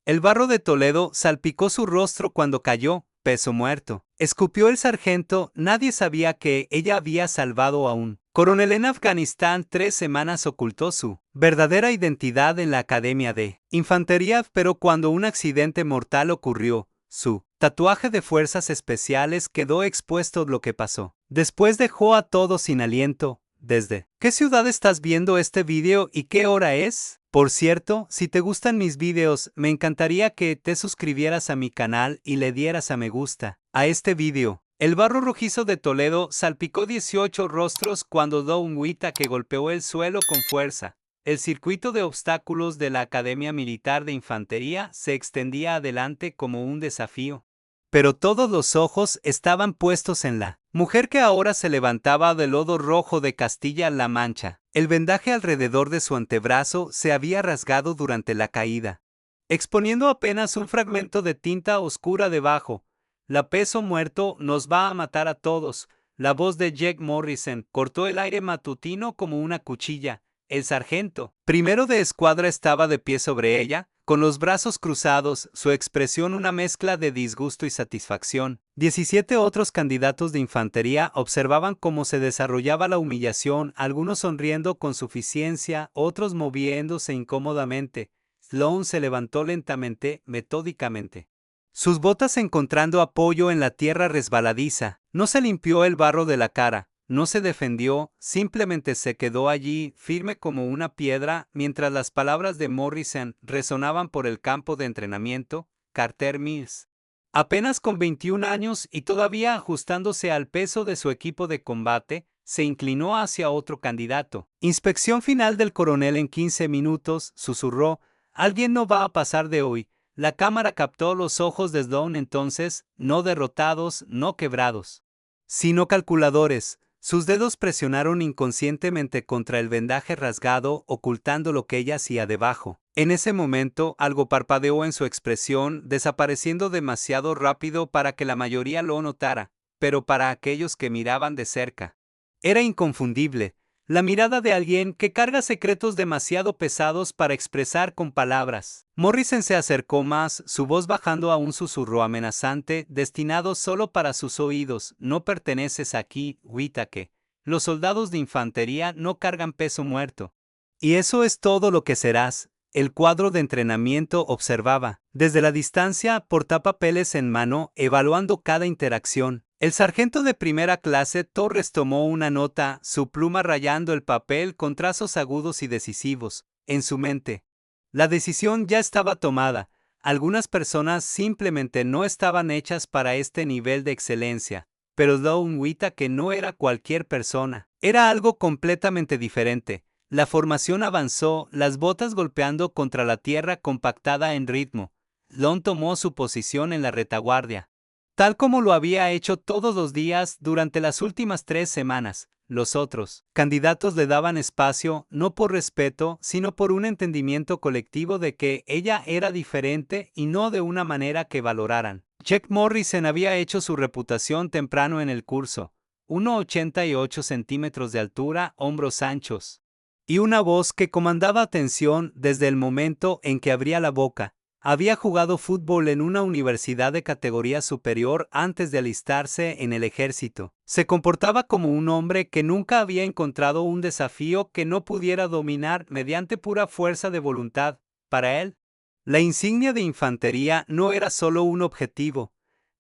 El barro de Toledo salpicó su rostro cuando cayó, peso muerto. Escupió el sargento, nadie sabía que ella había salvado a un coronel en Afganistán. 3 semanas ocultó su verdadera identidad en la Academia de Infantería, pero cuando un accidente mortal ocurrió, su tatuaje de fuerzas especiales quedó expuesto. Lo que pasó después dejó a todos sin aliento. ¿Desde qué ciudad estás viendo este video y qué hora es? Por cierto, si te gustan mis videos, me encantaría que te suscribieras a mi canal y le dieras a me gusta a este video. El barro rojizo de Toledo salpicó 18 rostros cuando dio un huita que golpeó el suelo con fuerza. El circuito de obstáculos de la Academia Militar de Infantería se extendía adelante como un desafío. Pero todos los ojos estaban puestos en la mujer que ahora se levantaba del lodo rojo de Castilla-La Mancha. El vendaje alrededor de su antebrazo se había rasgado durante la caída, exponiendo apenas un fragmento de tinta oscura debajo. La peso muerto nos va a matar a todos. La voz de Jack Morrison cortó el aire matutino como una cuchilla. El sargento primero de escuadra estaba de pie sobre ella, con los brazos cruzados, su expresión una mezcla de disgusto y satisfacción. 17 otros candidatos de infantería observaban cómo se desarrollaba la humillación, algunos sonriendo con suficiencia, otros moviéndose incómodamente. Sloan se levantó lentamente, metódicamente, sus botas encontrando apoyo en la tierra resbaladiza. No se limpió el barro de la cara, no se defendió, simplemente se quedó allí, firme como una piedra, mientras las palabras de Morrison resonaban por el campo de entrenamiento. Carter Mills, apenas con 21 años y todavía ajustándose al peso de su equipo de combate, se inclinó hacia otro candidato. Inspección final del coronel en 15 minutos, susurró. Alguien no va a pasar de hoy. La cámara captó los ojos de Sloan entonces, no derrotados, no quebrados, sino calculadores. Sus dedos presionaron inconscientemente contra el vendaje rasgado, ocultando lo que ella hacía debajo. En ese momento, algo parpadeó en su expresión, desapareciendo demasiado rápido para que la mayoría lo notara, pero para aquellos que miraban de cerca, era inconfundible. La mirada de alguien que carga secretos demasiado pesados para expresar con palabras. Morrison se acercó más, su voz bajando a un susurro amenazante, destinado solo para sus oídos. No perteneces aquí, Whittaker. Los soldados de infantería no cargan peso muerto. Y eso es todo lo que serás. El cuadro de entrenamiento observaba, desde la distancia, portapapeles en mano, evaluando cada interacción. El sargento de primera clase Torres tomó una nota, su pluma rayando el papel con trazos agudos y decisivos. En su mente, la decisión ya estaba tomada. Algunas personas simplemente no estaban hechas para este nivel de excelencia. Pero Sloan Whittaker no era cualquier persona. Era algo completamente diferente. La formación avanzó, las botas golpeando contra la tierra compactada en ritmo. Sloan tomó su posición en la retaguardia, tal como lo había hecho todos los días durante las últimas 3 semanas. Los otros candidatos le daban espacio, no por respeto, sino por un entendimiento colectivo de que ella era diferente y no de una manera que valoraran. Jack Morrison había hecho su reputación temprano en el curso. 1,88 centímetros de altura, hombros anchos, y una voz que comandaba atención desde el momento en que abría la boca. Había jugado fútbol en una universidad de categoría superior antes de alistarse en el ejército. Se comportaba como un hombre que nunca había encontrado un desafío que no pudiera dominar mediante pura fuerza de voluntad. Para él, la insignia de infantería no era solo un objetivo,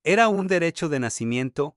era un derecho de nacimiento.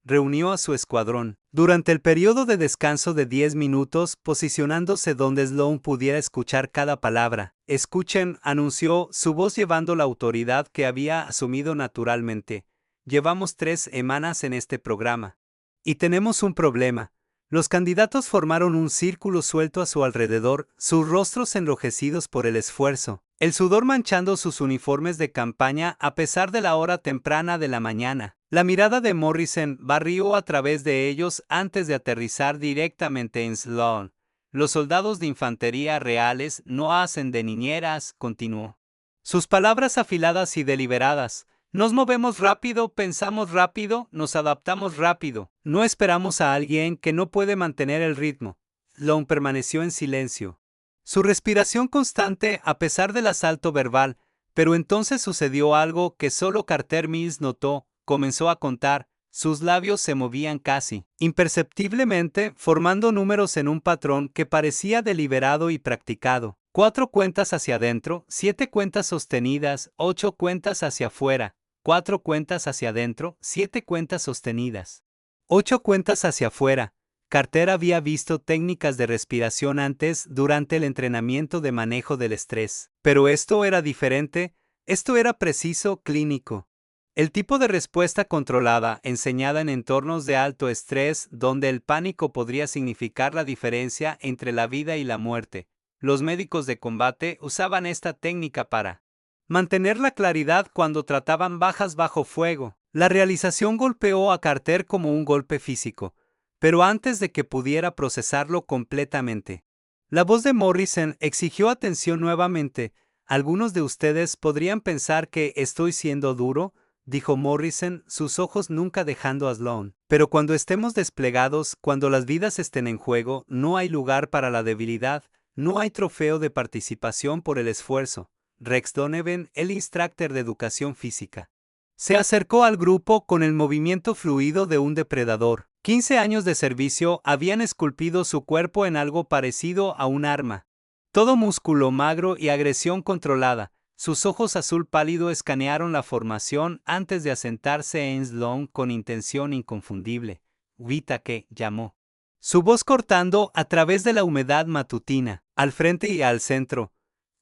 Reunió a su escuadrón durante el periodo de descanso de 10 minutos, posicionándose donde Sloan pudiera escuchar cada palabra. Escuchen, anunció, su voz llevando la autoridad que había asumido naturalmente. Llevamos 3 semanas en este programa. Y tenemos un problema. Los candidatos formaron un círculo suelto a su alrededor, sus rostros enrojecidos por el esfuerzo, el sudor manchando sus uniformes de campaña a pesar de la hora temprana de la mañana. La mirada de Morrison barrió a través de ellos antes de aterrizar directamente en Sloan. Los soldados de infantería reales no hacen de niñeras, continuó. Sus palabras afiladas y deliberadas. Nos movemos rápido, pensamos rápido, nos adaptamos rápido. No esperamos a alguien que no puede mantener el ritmo. Sloan permaneció en silencio. Su respiración constante, a pesar del asalto verbal, Pero entonces sucedió algo que solo Carter Mills notó. Comenzó a contar. Sus labios se movían casi imperceptiblemente, formando números en un patrón que parecía deliberado y practicado. 4 cuentas hacia adentro, 7 cuentas sostenidas, 8 cuentas hacia afuera, 4 cuentas hacia adentro, 7 cuentas sostenidas, 8 cuentas hacia afuera. Carter había visto técnicas de respiración antes durante el entrenamiento de manejo del estrés. Pero esto era diferente, esto era preciso, clínico. El tipo de respuesta controlada, enseñada en entornos de alto estrés, donde el pánico podría significar la diferencia entre la vida y la muerte. Los médicos de combate usaban esta técnica para mantener la claridad cuando trataban bajas bajo fuego. La realización golpeó a Carter como un golpe físico, pero antes de que pudiera procesarlo completamente. La voz de Morrison exigió atención nuevamente. Algunos de ustedes podrían pensar que estoy siendo duro, dijo Morrison, sus ojos nunca dejando a Sloan. Pero cuando estemos desplegados, cuando las vidas estén en juego, no hay lugar para la debilidad, no hay trofeo de participación por el esfuerzo. Rex Donovan, el instructor de educación física, se acercó al grupo con el movimiento fluido de un depredador. 15 años de servicio habían esculpido su cuerpo en algo parecido a un arma. Todo músculo magro y agresión controlada. Sus ojos azul pálido escanearon la formación antes de asentarse en Sloan con intención inconfundible. Whittaker llamó. Su voz cortando a través de la humedad matutina, al frente y al centro.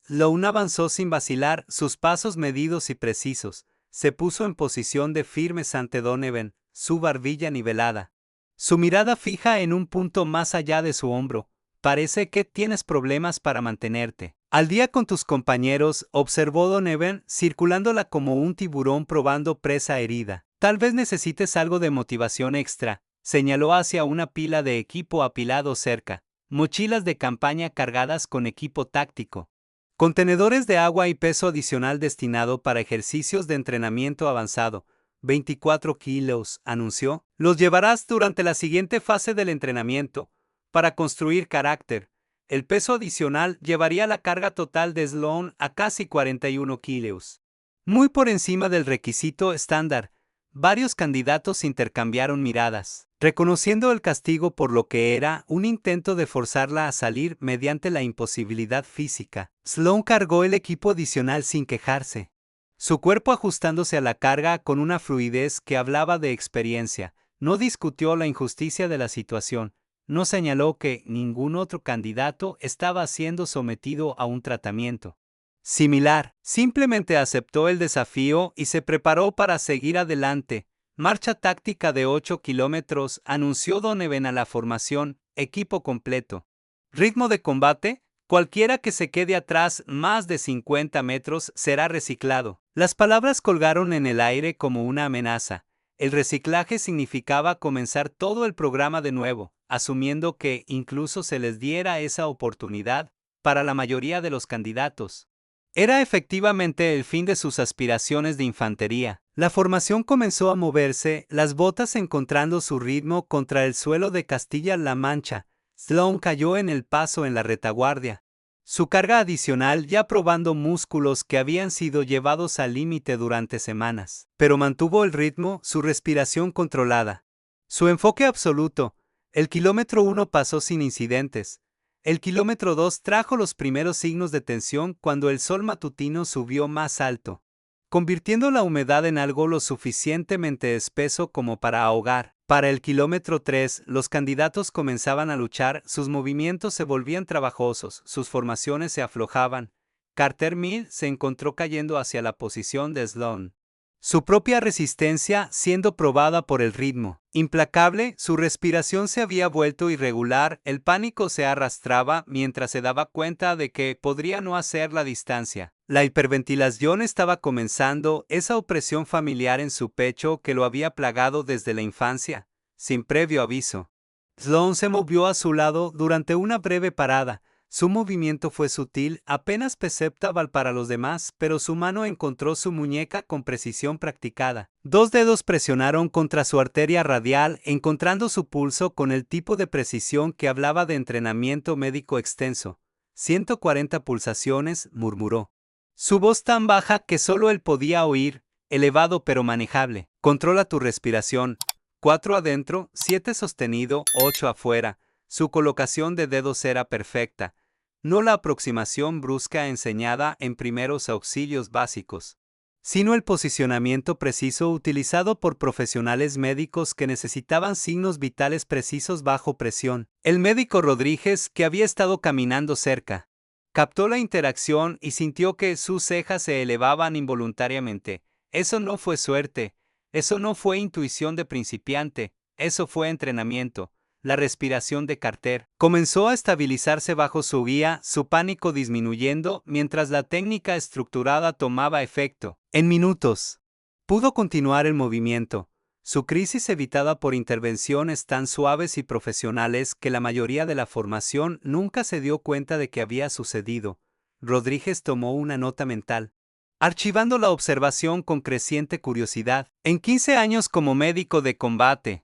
Sloan avanzó sin vacilar, sus pasos medidos y precisos. Se puso en posición de firmes ante Donovan, su barbilla nivelada. Su mirada fija en un punto más allá de su hombro. Parece que tienes problemas para mantenerte al día con tus compañeros, observó Donovan, circulándola como un tiburón probando presa herida. Tal vez necesites algo de motivación extra, señaló hacia una pila de equipo apilado cerca, mochilas de campaña cargadas con equipo táctico, contenedores de agua y peso adicional destinado para ejercicios de entrenamiento avanzado. 24 kilos, anunció. Los llevarás durante la siguiente fase del entrenamiento, para construir carácter. El peso adicional llevaría la carga total de Sloan a casi 41 kilos. Muy por encima del requisito estándar. Varios candidatos intercambiaron miradas, reconociendo el castigo por lo que era un intento de forzarla a salir mediante la imposibilidad física. Sloan cargó el equipo adicional sin quejarse, su cuerpo ajustándose a la carga con una fluidez que hablaba de experiencia. No discutió la injusticia de la situación. No señaló que ningún otro candidato estaba siendo sometido a un tratamiento similar. Simplemente aceptó el desafío y se preparó para seguir adelante. Marcha táctica de 8 kilómetros, anunció Donovan a la formación, equipo completo. Ritmo de combate, cualquiera que se quede atrás más de 50 metros será reciclado. Las palabras colgaron en el aire como una amenaza. El reciclaje significaba comenzar todo el programa de nuevo, asumiendo que incluso se les diera esa oportunidad para la mayoría de los candidatos. Era efectivamente el fin de sus aspiraciones de infantería. La formación comenzó a moverse, las botas encontrando su ritmo contra el suelo de Castilla-La Mancha. Sloan cayó en el paso en la retaguardia. Su carga adicional ya probando músculos que habían sido llevados al límite durante semanas. Pero mantuvo el ritmo, su respiración controlada. Su enfoque absoluto. El kilómetro 1 pasó sin incidentes. El kilómetro 2 trajo los primeros signos de tensión cuando el sol matutino subió más alto, convirtiendo la humedad en algo lo suficientemente espeso como para ahogar. Para el kilómetro 3, los candidatos comenzaban a luchar, sus movimientos se volvían trabajosos, sus formaciones se aflojaban. Carter Mills se encontró cayendo hacia la posición de Sloan, su propia resistencia siendo probada por el ritmo. Implacable, su respiración se había vuelto irregular, el pánico se arrastraba mientras se daba cuenta de que podría no hacer la distancia. La hiperventilación estaba comenzando, esa opresión familiar en su pecho que lo había plagado desde la infancia, sin previo aviso. Sloan se movió a su lado durante una breve parada. Su movimiento fue sutil, apenas perceptible para los demás, pero su mano encontró su muñeca con precisión practicada. 2 dedos presionaron contra su arteria radial, encontrando su pulso con el tipo de precisión que hablaba de entrenamiento médico extenso. 140 pulsaciones, murmuró. Su voz tan baja que solo él podía oír, elevado pero manejable. Controla tu respiración. 4 adentro, 7 sostenido, 8 afuera. Su colocación de dedos era perfecta. No la aproximación brusca enseñada en primeros auxilios básicos, sino el posicionamiento preciso utilizado por profesionales médicos que necesitaban signos vitales precisos bajo presión. El médico Rodríguez, que había estado caminando cerca, captó la interacción y sintió que sus cejas se elevaban involuntariamente. Eso no fue suerte, eso no fue intuición de principiante, eso fue entrenamiento. La respiración de Carter comenzó a estabilizarse bajo su guía, su pánico disminuyendo mientras la técnica estructurada tomaba efecto. En minutos, pudo continuar el movimiento. Su crisis evitada por intervenciones tan suaves y profesionales que la mayoría de la formación nunca se dio cuenta de que había sucedido. Rodríguez tomó una nota mental, archivando la observación con creciente curiosidad. En 15 años como médico de combate,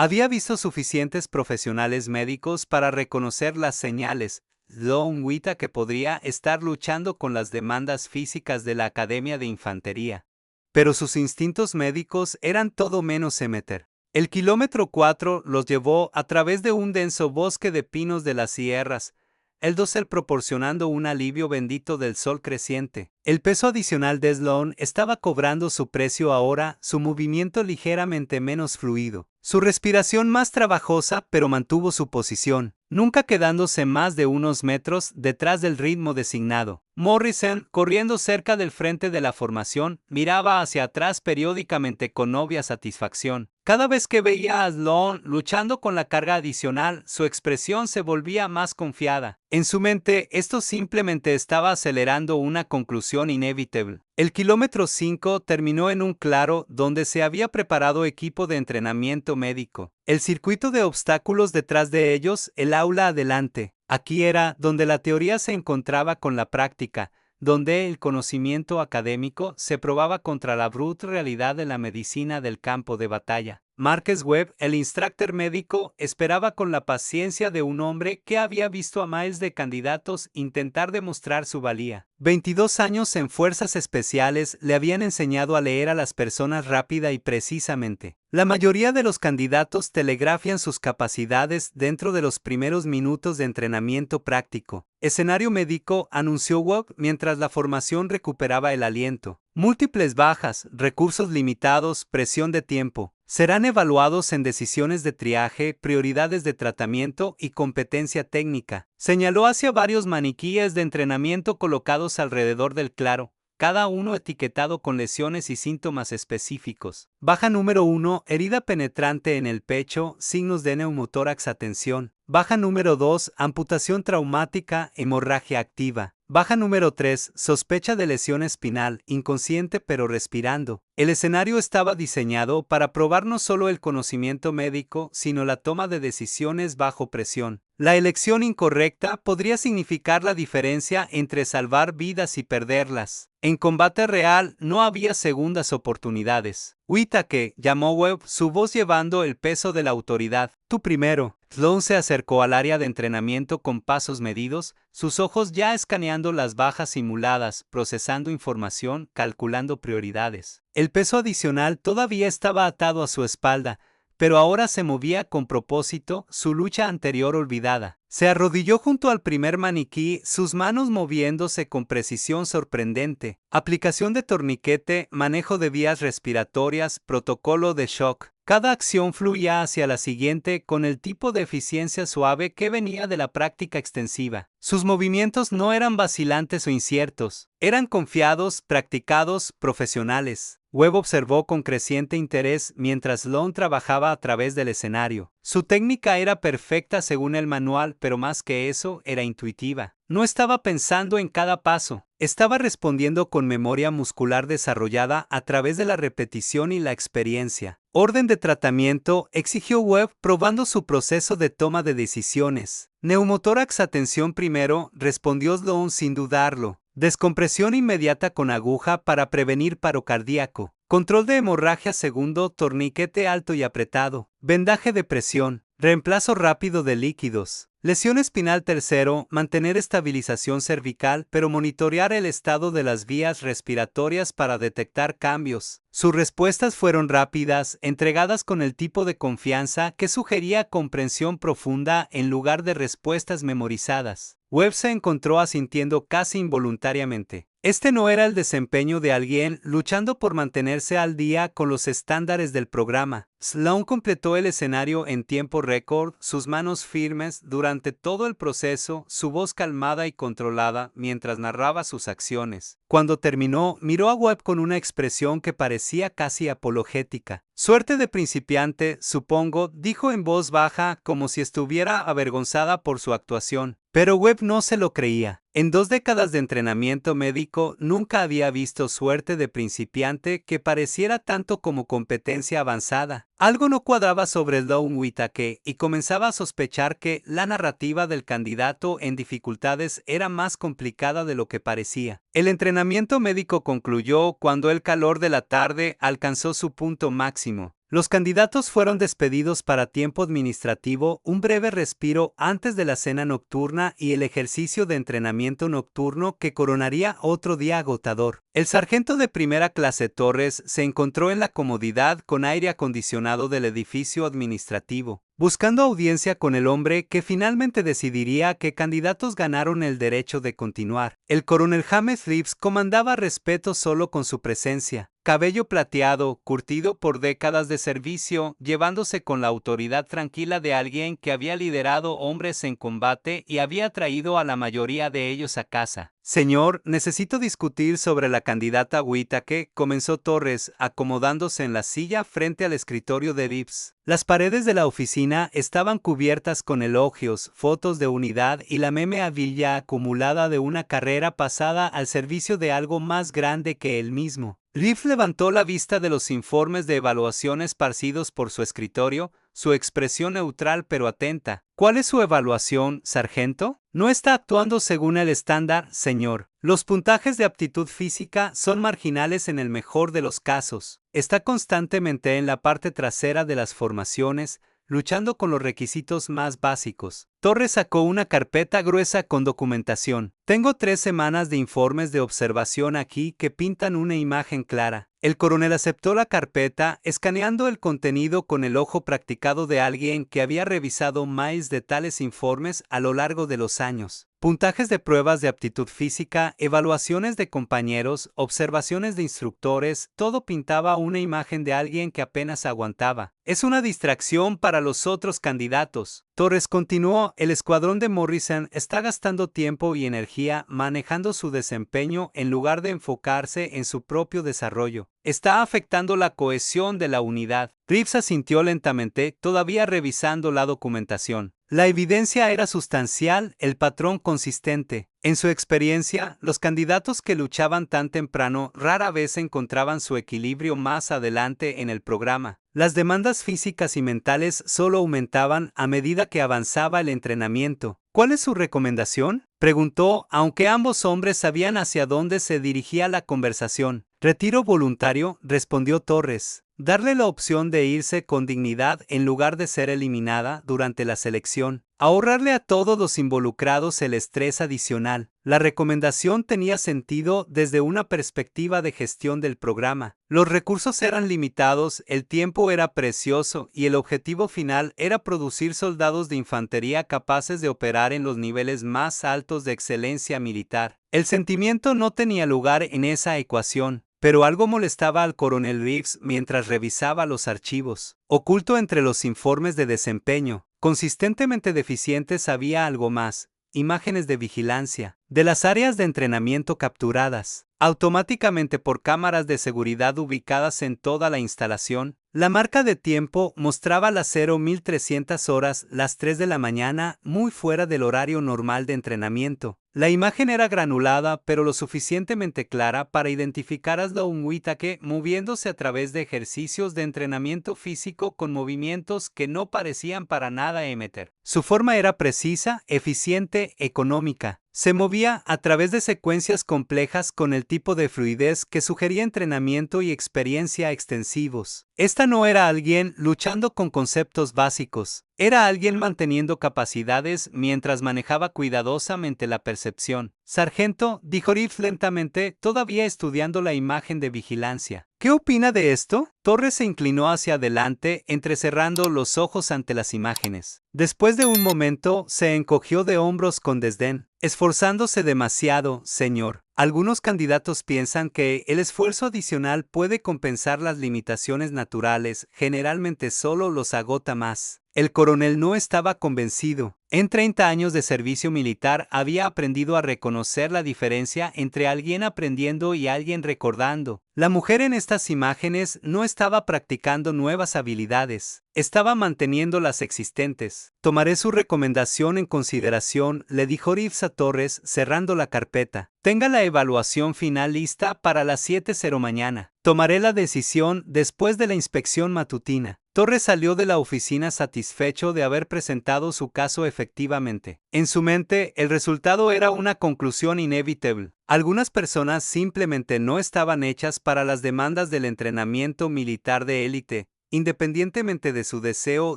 había visto suficientes profesionales médicos para reconocer las señales. Sloan Wita que podría estar luchando con las demandas físicas de la Academia de Infantería. Pero sus instintos médicos eran todo menos Emeter. El kilómetro 4 los llevó a través de un denso bosque de pinos de las sierras, el dosel proporcionando un alivio bendito del sol creciente. El peso adicional de Sloan estaba cobrando su precio ahora, su movimiento ligeramente menos fluido, su respiración más trabajosa, pero mantuvo su posición, nunca quedándose más de unos metros detrás del ritmo designado. Morrison, corriendo cerca del frente de la formación, miraba hacia atrás periódicamente con obvia satisfacción. Cada vez que veía a Sloan luchando con la carga adicional, su expresión se volvía más confiada. En su mente, esto simplemente estaba acelerando una conclusión inevitable. El kilómetro 5 terminó en un claro donde se había preparado equipo de entrenamiento médico. El circuito de obstáculos detrás de ellos, el aula adelante. Aquí era donde la teoría se encontraba con la práctica, donde el conocimiento académico se probaba contra la bruta realidad de la medicina del campo de batalla. Marques Webb, el instructor médico, esperaba con la paciencia de un hombre que había visto a miles de candidatos intentar demostrar su valía. 22 años en fuerzas especiales le habían enseñado a leer a las personas rápida y precisamente. La mayoría de los candidatos telegrafian sus capacidades dentro de los primeros minutos de entrenamiento práctico. Escenario médico, anunció Webb mientras la formación recuperaba el aliento. Múltiples bajas, recursos limitados, presión de tiempo. Serán evaluados en decisiones de triaje, prioridades de tratamiento y competencia técnica. Señaló hacia varios maniquíes de entrenamiento colocados alrededor del claro, cada uno etiquetado con lesiones y síntomas específicos. Baja número 1, herida penetrante en el pecho, signos de neumotórax, atención. Baja número 2, amputación traumática, hemorragia activa. Baja número 3, sospecha de lesión espinal, inconsciente pero respirando. El escenario estaba diseñado para probar no solo el conocimiento médico, sino la toma de decisiones bajo presión. La elección incorrecta podría significar la diferencia entre salvar vidas y perderlas. En combate real no había segundas oportunidades. Whittaker, llamó Webb, su voz llevando el peso de la autoridad. Tú primero. Sloan se acercó al área de entrenamiento con pasos medidos, sus ojos ya escaneando las bajas simuladas, procesando información, calculando prioridades. El peso adicional todavía estaba atado a su espalda, pero ahora se movía con propósito, su lucha anterior olvidada. Se arrodilló junto al primer maniquí, sus manos moviéndose con precisión sorprendente. Aplicación de torniquete, manejo de vías respiratorias, protocolo de shock. Cada acción fluía hacia la siguiente con el tipo de eficiencia suave que venía de la práctica extensiva. Sus movimientos no eran vacilantes o inciertos, eran confiados, practicados, profesionales. Webb observó con creciente interés mientras Sloan trabajaba a través del escenario. Su técnica era perfecta según el manual, pero más que eso, era intuitiva. No estaba pensando en cada paso, estaba respondiendo con memoria muscular desarrollada a través de la repetición y la experiencia. Orden de tratamiento, exigió Webb, probando su proceso de toma de decisiones. Neumotórax, atención primero, respondió Sloan sin dudarlo. Descompresión inmediata con aguja para prevenir paro cardíaco. Control de hemorragia segundo, torniquete alto y apretado. Vendaje de presión. Reemplazo rápido de líquidos. Lesión espinal tercero, mantener estabilización cervical, pero monitorear el estado de las vías respiratorias para detectar cambios. Sus respuestas fueron rápidas, entregadas con el tipo de confianza que sugería comprensión profunda en lugar de respuestas memorizadas. Webb se encontró asintiendo casi involuntariamente. Este no era el desempeño de alguien luchando por mantenerse al día con los estándares del programa. Sloan completó el escenario en tiempo récord, sus manos firmes durante todo el proceso, su voz calmada y controlada mientras narraba sus acciones. Cuando terminó, miró a Webb con una expresión que parecía casi apologética. Suerte de principiante, supongo, dijo en voz baja como si estuviera avergonzada por su actuación. Pero Webb no se lo creía. En 2 décadas de entrenamiento médico nunca había visto suerte de principiante que pareciera tanto como competencia avanzada. Algo no cuadraba sobre Sloan Whittaker y comenzaba a sospechar que la narrativa del candidato en dificultades era más complicada de lo que parecía. El entrenamiento médico concluyó cuando el calor de la tarde alcanzó su punto máximo. Los candidatos fueron despedidos para tiempo administrativo, un breve respiro antes de la cena nocturna y el ejercicio de entrenamiento nocturno que coronaría otro día agotador. El sargento de primera clase Torres se encontró en la comodidad con aire acondicionado del edificio administrativo, buscando audiencia con el hombre que finalmente decidiría qué candidatos ganaron el derecho de continuar. El coronel James Reeves comandaba respeto solo con su presencia. Cabello plateado, curtido por décadas de servicio, llevándose con la autoridad tranquila de alguien que había liderado hombres en combate y había traído a la mayoría de ellos a casa. Señor, necesito discutir sobre la candidata Whittaker, comenzó Torres, acomodándose en la silla frente al escritorio de Reeves. Las paredes de la oficina estaban cubiertas con elogios, fotos de unidad y la memorabilia acumulada de una carrera pasada al servicio de algo más grande que él mismo. Reeves levantó la vista de los informes de evaluación esparcidos por su escritorio, su expresión neutral pero atenta. ¿Cuál es su evaluación, sargento? No está actuando según el estándar, señor. Los puntajes de aptitud física son marginales en el mejor de los casos. Está constantemente en la parte trasera de las formaciones, luchando con los requisitos más básicos. Torres sacó una carpeta gruesa con documentación. Tengo 3 semanas de informes de observación aquí que pintan una imagen clara. El coronel aceptó la carpeta, escaneando el contenido con el ojo practicado de alguien que había revisado miles de tales informes a lo largo de los años. Puntajes de pruebas de aptitud física, evaluaciones de compañeros, observaciones de instructores, todo pintaba una imagen de alguien que apenas aguantaba. Es una distracción para los otros candidatos. Torres continuó, el escuadrón de Morrison está gastando tiempo y energía manejando su desempeño en lugar de enfocarse en su propio desarrollo. Está afectando la cohesión de la unidad. Reeves asintió lentamente, todavía revisando la documentación. La evidencia era sustancial, el patrón consistente. En su experiencia, los candidatos que luchaban tan temprano rara vez encontraban su equilibrio más adelante en el programa. Las demandas físicas y mentales solo aumentaban a medida que avanzaba el entrenamiento. ¿Cuál es su recomendación?, preguntó, aunque ambos hombres sabían hacia dónde se dirigía la conversación. Retiro voluntario, respondió Torres. Darle la opción de irse con dignidad en lugar de ser eliminada durante la selección. Ahorrarle a todos los involucrados el estrés adicional. La recomendación tenía sentido desde una perspectiva de gestión del programa. Los recursos eran limitados, el tiempo era precioso y el objetivo final era producir soldados de infantería capaces de operar en los niveles más altos de excelencia militar. El sentimiento no tenía lugar en esa ecuación. Pero algo molestaba al coronel Reeves mientras revisaba los archivos. Oculto entre los informes de desempeño, consistentemente deficientes, había algo más: imágenes de vigilancia, de las áreas de entrenamiento capturadas, automáticamente por cámaras de seguridad ubicadas en toda la instalación. La marca de tiempo mostraba las 0,1300 horas, las 3 de la mañana, muy fuera del horario normal de entrenamiento. La imagen era granulada, pero lo suficientemente clara para identificar a Sloan Whittaker moviéndose a través de ejercicios de entrenamiento físico con movimientos que no parecían para nada emeter. Su forma era precisa, eficiente, económica. Se movía a través de secuencias complejas con el tipo de fluidez que sugería entrenamiento y experiencia extensivos. Esta no era alguien luchando con conceptos básicos. Era alguien manteniendo capacidades mientras manejaba cuidadosamente la percepción. Sargento, dijo Reeves lentamente, todavía estudiando la imagen de vigilancia. ¿Qué opina de esto? Torres se inclinó hacia adelante, entrecerrando los ojos ante las imágenes. Después de un momento, se encogió de hombros con desdén. Esforzándose demasiado, señor. Algunos candidatos piensan que el esfuerzo adicional puede compensar las limitaciones naturales, generalmente solo los agota más. El coronel no estaba convencido. En 30 años de servicio militar había aprendido a reconocer la diferencia entre alguien aprendiendo y alguien recordando. La mujer en estas imágenes no estaba practicando nuevas habilidades, estaba manteniendo las existentes. Tomaré su recomendación en consideración, le dijo Reeves a Torres, cerrando la carpeta. Tenga la evaluación final lista para las 7:00 mañana. Tomaré la decisión después de la inspección matutina. Torres salió de la oficina satisfecho de haber presentado su caso efectivamente. En su mente, el resultado era una conclusión inevitable. Algunas personas simplemente no estaban hechas para las demandas del entrenamiento militar de élite, independientemente de su deseo o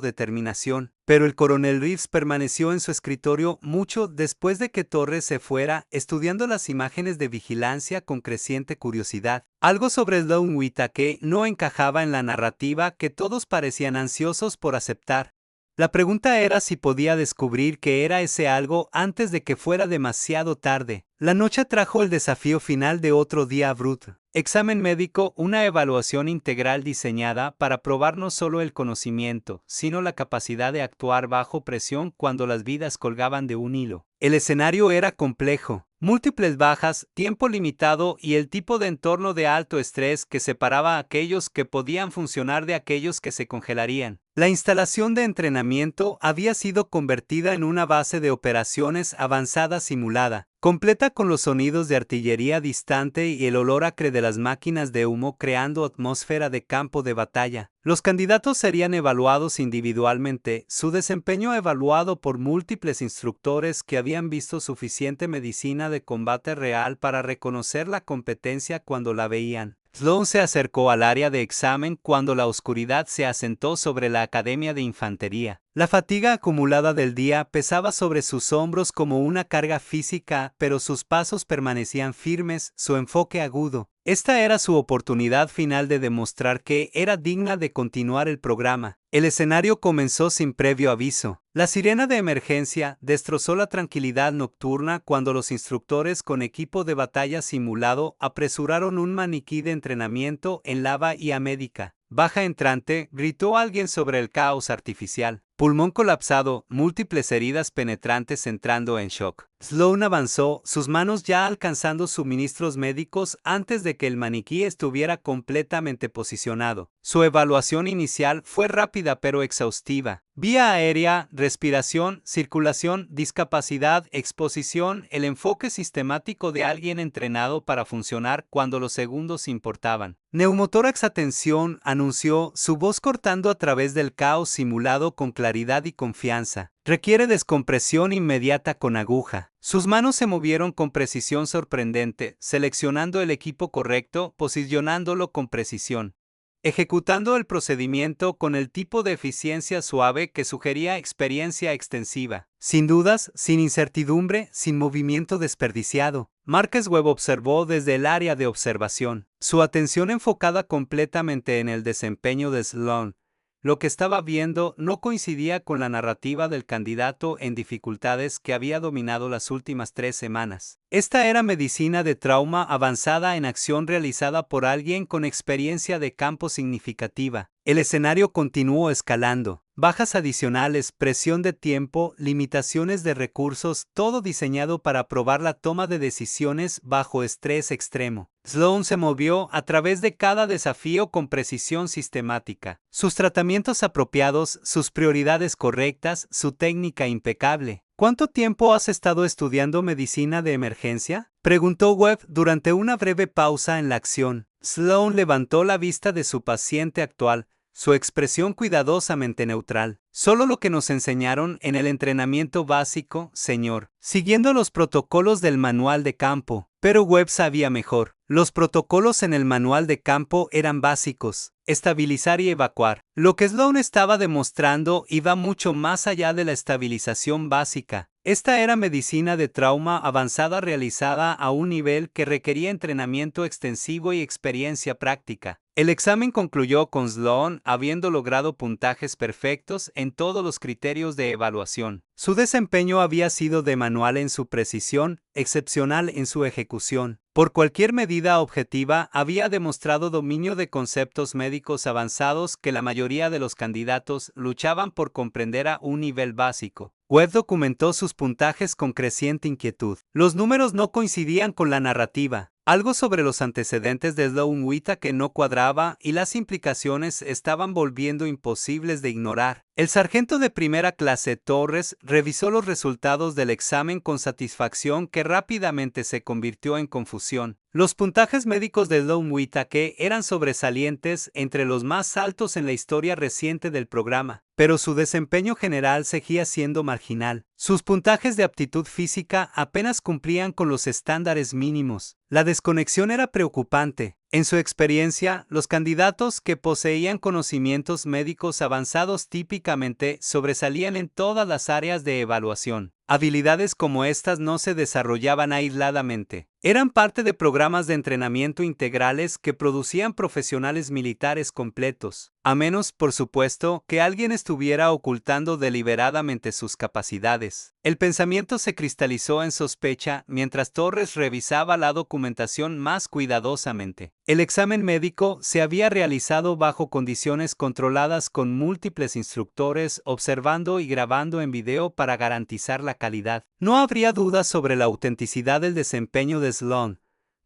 determinación. Pero el coronel Reeves permaneció en su escritorio mucho después de que Torres se fuera, estudiando las imágenes de vigilancia con creciente curiosidad. Algo sobre Sloan Whitaker no encajaba en la narrativa que todos parecían ansiosos por aceptar. La pregunta era si podía descubrir que era ese algo antes de que fuera demasiado tarde. La noche trajo el desafío final de otro día bruto. Examen médico, una evaluación integral diseñada para probar no solo el conocimiento, sino la capacidad de actuar bajo presión cuando las vidas colgaban de un hilo. El escenario era complejo. Múltiples bajas, tiempo limitado y el tipo de entorno de alto estrés que separaba a aquellos que podían funcionar de aquellos que se congelarían. La instalación de entrenamiento había sido convertida en una base de operaciones avanzada simulada, completa con los sonidos de artillería distante y el olor acre de las máquinas de humo creando atmósfera de campo de batalla. Los candidatos serían evaluados individualmente, su desempeño evaluado por múltiples instructores que habían visto suficiente medicina de combate real para reconocer la competencia cuando la veían. Sloan se acercó al área de examen cuando la oscuridad se asentó sobre la Academia de Infantería. La fatiga acumulada del día pesaba sobre sus hombros como una carga física, pero sus pasos permanecían firmes, su enfoque agudo. Esta era su oportunidad final de demostrar que era digna de continuar el programa. El escenario comenzó sin previo aviso. La sirena de emergencia destrozó la tranquilidad nocturna cuando los instructores con equipo de batalla simulado apresuraron un maniquí de entrenamiento en lava y amédica. Baja entrante, gritó alguien sobre el caos artificial. Pulmón colapsado, múltiples heridas penetrantes entrando en shock. Sloan avanzó, sus manos ya alcanzando suministros médicos antes de que el maniquí estuviera completamente posicionado. Su evaluación inicial fue rápida pero exhaustiva. Vía aérea, respiración, circulación, discapacidad, exposición, el enfoque sistemático de alguien entrenado para funcionar cuando los segundos importaban. Neumotórax atención, anunció, su voz cortando a través del caos simulado con claridad y confianza. Requiere descompresión inmediata con aguja. Sus manos se movieron con precisión sorprendente, seleccionando el equipo correcto, posicionándolo con precisión. Ejecutando el procedimiento con el tipo de eficiencia suave que sugería experiencia extensiva. Sin dudas, sin incertidumbre, sin movimiento desperdiciado. Márquez Webb observó desde el área de observación, su atención enfocada completamente en el desempeño de Sloan. Lo que estaba viendo no coincidía con la narrativa del candidato en dificultades que había dominado las últimas 3 semanas. Esta era medicina de trauma avanzada en acción realizada por alguien con experiencia de campo significativa. El escenario continuó escalando. Bajas adicionales, presión de tiempo, limitaciones de recursos, todo diseñado para probar la toma de decisiones bajo estrés extremo. Sloan se movió a través de cada desafío con precisión sistemática. Sus tratamientos apropiados, sus prioridades correctas, su técnica impecable. ¿Cuánto tiempo has estado estudiando medicina de emergencia?, preguntó Webb durante una breve pausa en la acción. Sloan levantó la vista de su paciente actual, su expresión cuidadosamente neutral. Solo lo que nos enseñaron en el entrenamiento básico, señor, siguiendo los protocolos del manual de campo. Pero Webb sabía mejor. Los protocolos en el manual de campo eran básicos: estabilizar y evacuar. Lo que Sloan estaba demostrando iba mucho más allá de la estabilización básica. Esta era medicina de trauma avanzada realizada a un nivel que requería entrenamiento extensivo y experiencia práctica. El examen concluyó con Sloan habiendo logrado puntajes perfectos en todos los criterios de evaluación. Su desempeño había sido de manual en su precisión, excepcional en su ejecución. Por cualquier medida objetiva, había demostrado dominio de conceptos médicos avanzados que la mayoría de los candidatos luchaban por comprender a un nivel básico. Webb documentó sus puntajes con creciente inquietud. Los números no coincidían con la narrativa. Algo sobre los antecedentes de Sloan Whittaker no cuadraba y las implicaciones estaban volviendo imposibles de ignorar. El sargento de primera clase Torres revisó los resultados del examen con satisfacción que rápidamente se convirtió en confusión. Los puntajes médicos de Sloan Whittaker eran sobresalientes, entre los más altos en la historia reciente del programa, pero su desempeño general seguía siendo marginal. Sus puntajes de aptitud física apenas cumplían con los estándares mínimos. La desconexión era preocupante. En su experiencia, los candidatos que poseían conocimientos médicos avanzados típicamente sobresalían en todas las áreas de evaluación. Habilidades como estas no se desarrollaban aisladamente. Eran parte de programas de entrenamiento integrales que producían profesionales militares completos, a menos, por supuesto, que alguien estuviera ocultando deliberadamente sus capacidades. El pensamiento se cristalizó en sospecha mientras Torres revisaba la documentación más cuidadosamente. El examen médico se había realizado bajo condiciones controladas con múltiples instructores observando y grabando en video para garantizar la calidad. No habría dudas sobre la autenticidad del desempeño de Sloan,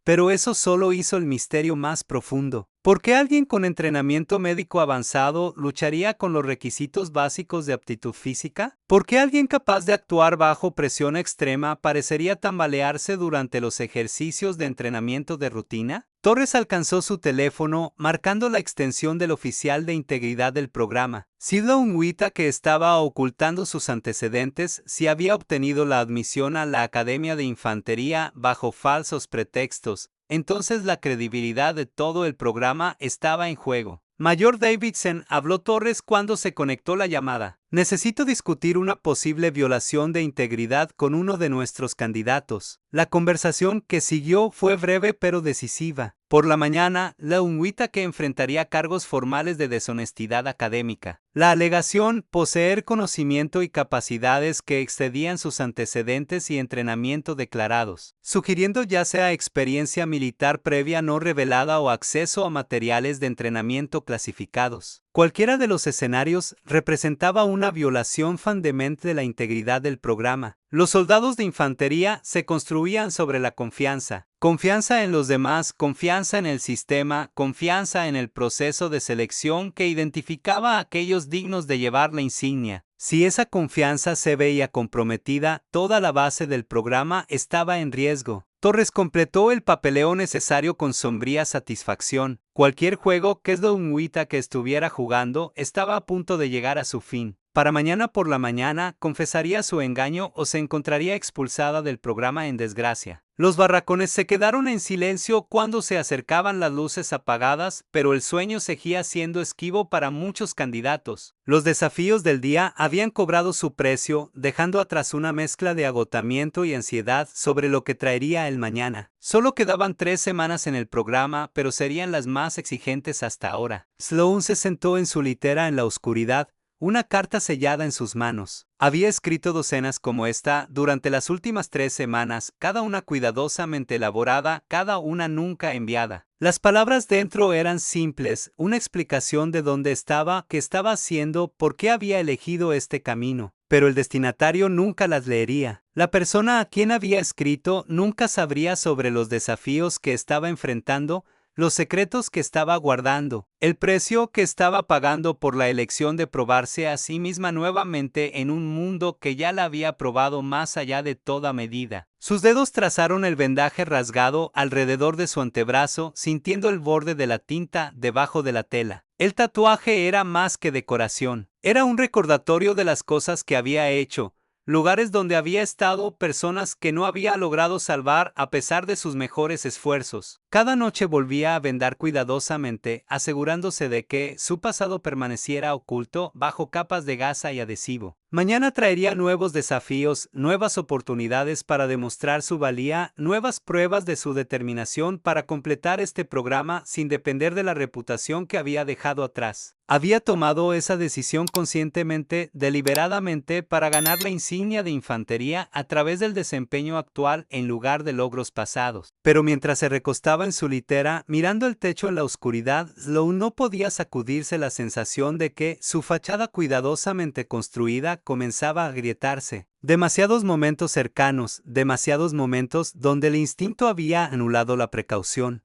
pero eso solo hizo el misterio más profundo. ¿Por qué alguien con entrenamiento médico avanzado lucharía con los requisitos básicos de aptitud física? ¿Por qué alguien capaz de actuar bajo presión extrema parecería tambalearse durante los ejercicios de entrenamiento de rutina? Torres alcanzó su teléfono, marcando la extensión del oficial de integridad del programa. Sloan Whittaker estaba ocultando sus antecedentes si había obtenido la admisión a la Academia de Infantería bajo falsos pretextos. Entonces la credibilidad de todo el programa estaba en juego. Mayor Davidson, habló Torres cuando se conectó la llamada. Necesito discutir una posible violación de integridad con uno de nuestros candidatos. La conversación que siguió fue breve pero decisiva. Por la mañana, Sloan Whittaker enfrentaría cargos formales de deshonestidad académica. La alegación: poseer conocimiento y capacidades que excedían sus antecedentes y entrenamiento declarados, sugiriendo ya sea experiencia militar previa no revelada o acceso a materiales de entrenamiento clasificados. Cualquiera de los escenarios representaba una violación fundamental de la integridad del programa. Los soldados de infantería se construían sobre la confianza. Confianza en los demás, confianza en el sistema, confianza en el proceso de selección que identificaba a aquellos dignos de llevar la insignia. Si esa confianza se veía comprometida, toda la base del programa estaba en riesgo. Torres completó el papeleo necesario con sombría satisfacción. Cualquier juego que Sloan Whittaker estuviera jugando estaba a punto de llegar a su fin. Para mañana por la mañana confesaría su engaño o se encontraría expulsada del programa en desgracia. Los barracones se quedaron en silencio cuando se acercaban las luces apagadas, pero el sueño seguía siendo esquivo para muchos candidatos. Los desafíos del día habían cobrado su precio, dejando atrás una mezcla de agotamiento y ansiedad sobre lo que traería el mañana. Solo quedaban 3 semanas en el programa, pero serían las más exigentes hasta ahora. Sloan se sentó en su litera en la oscuridad, una carta sellada en sus manos. Había escrito docenas como esta durante las últimas 3 semanas, cada una cuidadosamente elaborada, cada una nunca enviada. Las palabras dentro eran simples, una explicación de dónde estaba, qué estaba haciendo, por qué había elegido este camino. Pero el destinatario nunca las leería. La persona a quien había escrito nunca sabría sobre los desafíos que estaba enfrentando, los secretos que estaba guardando, el precio que estaba pagando por la elección de probarse a sí misma nuevamente en un mundo que ya la había probado más allá de toda medida. Sus dedos trazaron el vendaje rasgado alrededor de su antebrazo, sintiendo el borde de la tinta debajo de la tela. El tatuaje era más que decoración. Era un recordatorio de las cosas que había hecho, lugares donde había estado, personas que no había logrado salvar a pesar de sus mejores esfuerzos. Cada noche volvía a vendar cuidadosamente, asegurándose de que su pasado permaneciera oculto bajo capas de gasa y adhesivo. Mañana traería nuevos desafíos, nuevas oportunidades para demostrar su valía, nuevas pruebas de su determinación para completar este programa sin depender de la reputación que había dejado atrás. Había tomado esa decisión conscientemente, deliberadamente, para ganar la insignia de infantería a través del desempeño actual en lugar de logros pasados. Pero mientras se recostaba en su litera, mirando el techo en la oscuridad, Sloan no podía sacudirse la sensación de que su fachada cuidadosamente construida comenzaba a agrietarse. Demasiados momentos cercanos, demasiados momentos donde el instinto había anulado la precaución.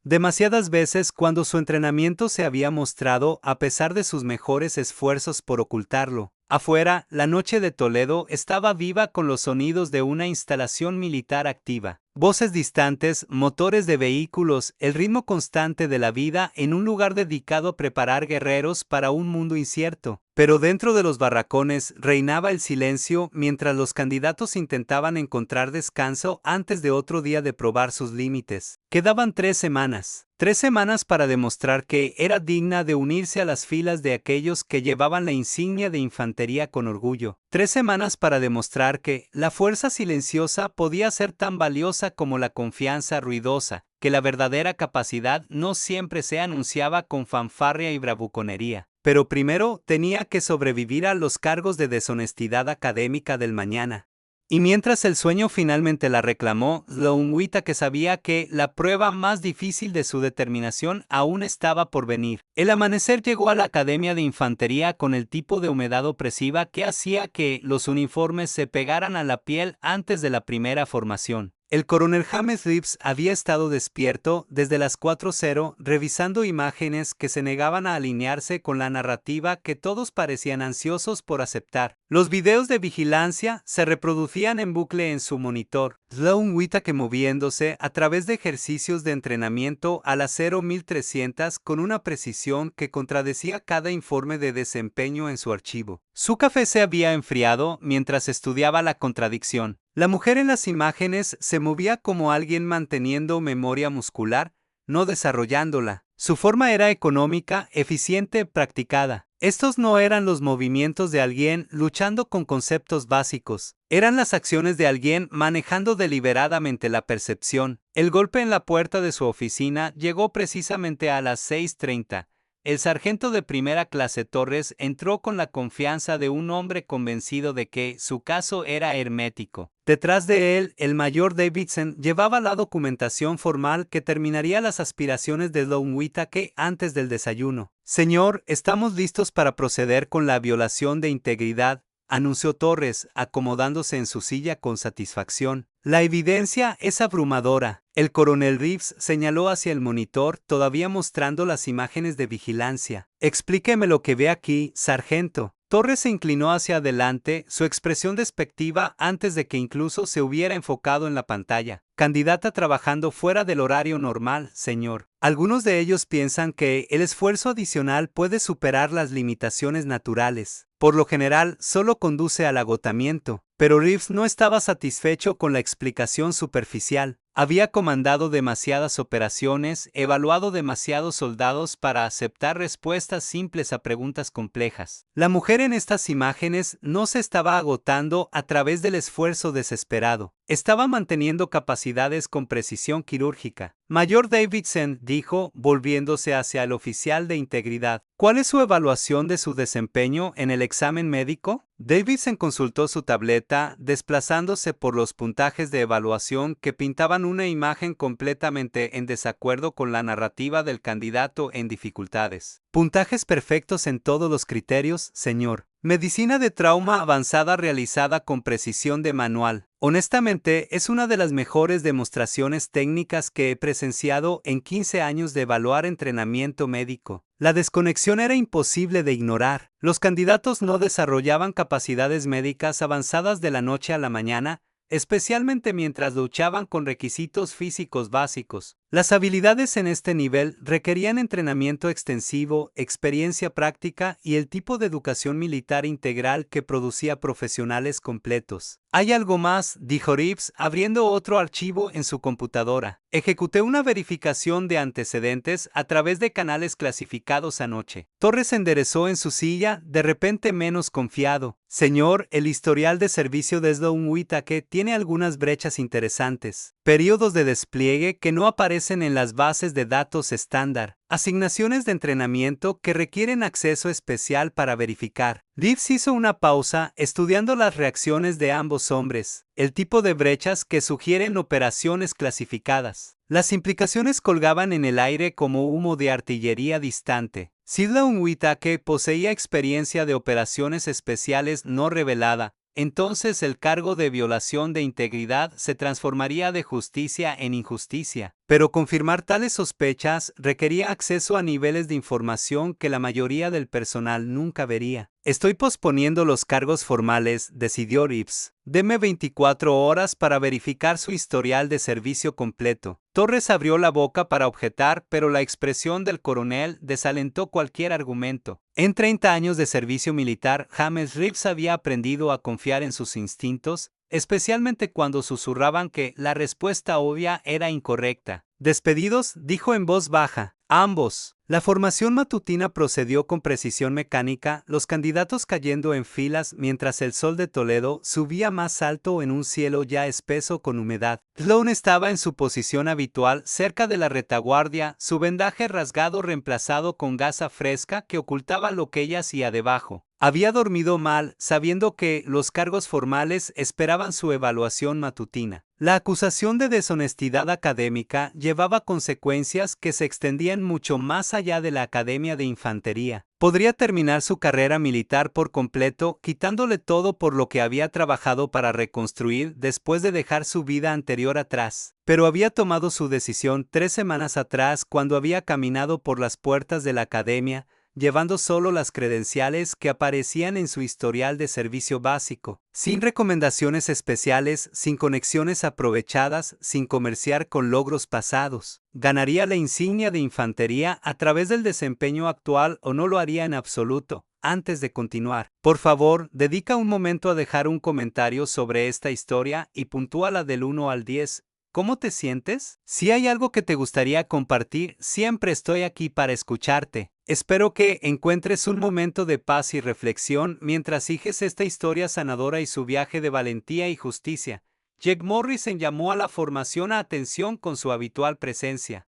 Demasiadas veces cuando su entrenamiento se había mostrado a pesar de sus mejores esfuerzos por ocultarlo. Afuera, la noche de Toledo estaba viva con los sonidos de una instalación militar activa. Voces distantes, motores de vehículos, el ritmo constante de la vida en un lugar dedicado a preparar guerreros para un mundo incierto. Pero dentro de los barracones reinaba el silencio mientras los candidatos intentaban encontrar descanso antes de otro día de probar sus límites. Quedaban 3 semanas. 3 semanas para demostrar que era digna de unirse a las filas de aquellos que llevaban la insignia de infantería con orgullo. 3 semanas para demostrar que la fuerza silenciosa podía ser tan valiosa como la confianza ruidosa, que la verdadera capacidad no siempre se anunciaba con fanfarria y bravuconería. Pero primero tenía que sobrevivir a los cargos de deshonestidad académica del mañana. Y mientras el sueño finalmente la reclamó, Sloan Whittaker sabía que la prueba más difícil de su determinación aún estaba por venir. El amanecer llegó a la Academia de Infantería con el tipo de humedad opresiva que hacía que los uniformes se pegaran a la piel antes de la primera formación. El coronel James Reeves había estado despierto desde las 4:00 revisando imágenes que se negaban a alinearse con la narrativa que todos parecían ansiosos por aceptar. Los videos de vigilancia se reproducían en bucle en su monitor. Sloan Whittaker moviéndose a través de ejercicios de entrenamiento a las 0:1300 con una precisión que contradecía cada informe de desempeño en su archivo. Su café se había enfriado mientras estudiaba la contradicción. La mujer en las imágenes se movía como alguien manteniendo memoria muscular, no desarrollándola. Su forma era económica, eficiente, practicada. Estos no eran los movimientos de alguien luchando con conceptos básicos. Eran las acciones de alguien manejando deliberadamente la percepción. El golpe en la puerta de su oficina llegó precisamente a las 6:30. El sargento de primera clase Torres entró con la confianza de un hombre convencido de que su caso era hermético. Detrás de él, el mayor Davidson llevaba la documentación formal que terminaría las aspiraciones de Sloan Whittaker antes del desayuno. Señor, estamos listos para proceder con la violación de integridad, anunció Torres, acomodándose en su silla con satisfacción. La evidencia es abrumadora. El coronel Reeves señaló hacia el monitor, todavía mostrando las imágenes de vigilancia. Explíqueme lo que ve aquí, sargento. Torres se inclinó hacia adelante, su expresión despectiva antes de que incluso se hubiera enfocado en la pantalla. Candidata trabajando fuera del horario normal, señor. Algunos de ellos piensan que el esfuerzo adicional puede superar las limitaciones naturales. Por lo general, solo conduce al agotamiento. Pero Reeves no estaba satisfecho con la explicación superficial. Había comandado demasiadas operaciones, evaluado demasiados soldados para aceptar respuestas simples a preguntas complejas. La mujer en estas imágenes no se estaba agotando a través del esfuerzo desesperado. Estaba manteniendo capacidades con precisión quirúrgica. Mayor Davidson dijo, volviéndose hacia el oficial de integridad. ¿Cuál es su evaluación de su desempeño en el examen médico? Davidson consultó su tableta, desplazándose por los puntajes de evaluación que pintaban una imagen completamente en desacuerdo con la narrativa del candidato en dificultades. Puntajes perfectos en todos los criterios, señor. Medicina de trauma avanzada realizada con precisión de manual. Honestamente, es una de las mejores demostraciones técnicas que he presenciado en 15 años de evaluar entrenamiento médico. La desconexión era imposible de ignorar. Los candidatos no desarrollaban capacidades médicas avanzadas de la noche a la mañana, especialmente mientras luchaban con requisitos físicos básicos. Las habilidades en este nivel requerían entrenamiento extensivo, experiencia práctica y el tipo de educación militar integral que producía profesionales completos. Hay algo más, dijo Reeves, abriendo otro archivo en su computadora. Ejecuté una verificación de antecedentes a través de canales clasificados anoche. Torres enderezó en su silla, de repente menos confiado. Señor, el historial de servicio de Sloan Whitaker tiene algunas brechas interesantes. Periodos de despliegue que no aparecen en las bases de datos estándar. Asignaciones de entrenamiento que requieren acceso especial para verificar. Reeves hizo una pausa, estudiando las reacciones de ambos hombres, el tipo de brechas que sugieren operaciones clasificadas. Las implicaciones colgaban en el aire como humo de artillería distante. Si Sloan Whitaker poseía experiencia de operaciones especiales no revelada, entonces el cargo de violación de integridad se transformaría de justicia en injusticia. Pero confirmar tales sospechas requería acceso a niveles de información que la mayoría del personal nunca vería. Estoy posponiendo los cargos formales, decidió Reeves. Deme 24 horas para verificar su historial de servicio completo. Torres abrió la boca para objetar, pero la expresión del coronel desalentó cualquier argumento. En 30 años de servicio militar, James Reeves había aprendido a confiar en sus instintos, especialmente cuando susurraban que la respuesta obvia era incorrecta. Despedidos, dijo en voz baja. Ambos. La formación matutina procedió con precisión mecánica, los candidatos cayendo en filas mientras el sol de Toledo subía más alto en un cielo ya espeso con humedad. Sloan estaba en su posición habitual cerca de la retaguardia, su vendaje rasgado reemplazado con gasa fresca que ocultaba lo que ella hacía debajo. Había dormido mal, sabiendo que los cargos formales esperaban su evaluación matutina. La acusación de deshonestidad académica llevaba consecuencias que se extendían mucho más allá de la Academia de Infantería. Podría terminar su carrera militar por completo, quitándole todo por lo que había trabajado para reconstruir después de dejar su vida anterior atrás. Pero había tomado su decisión 3 semanas atrás cuando había caminado por las puertas de la Academia, llevando solo las credenciales que aparecían en su historial de servicio básico, sin recomendaciones especiales, sin conexiones aprovechadas, sin comerciar con logros pasados. ¿Ganaría la insignia de infantería a través del desempeño actual o no lo haría en absoluto? Antes de continuar, por favor, dedica un momento a dejar un comentario sobre esta historia y puntúala del 1 al 10. ¿Cómo te sientes? Si hay algo que te gustaría compartir, siempre estoy aquí para escucharte. Espero que encuentres un momento de paz y reflexión mientras sigues esta historia sanadora y su viaje de valentía y justicia. Jack Morrison llamó a la formación a atención con su habitual presencia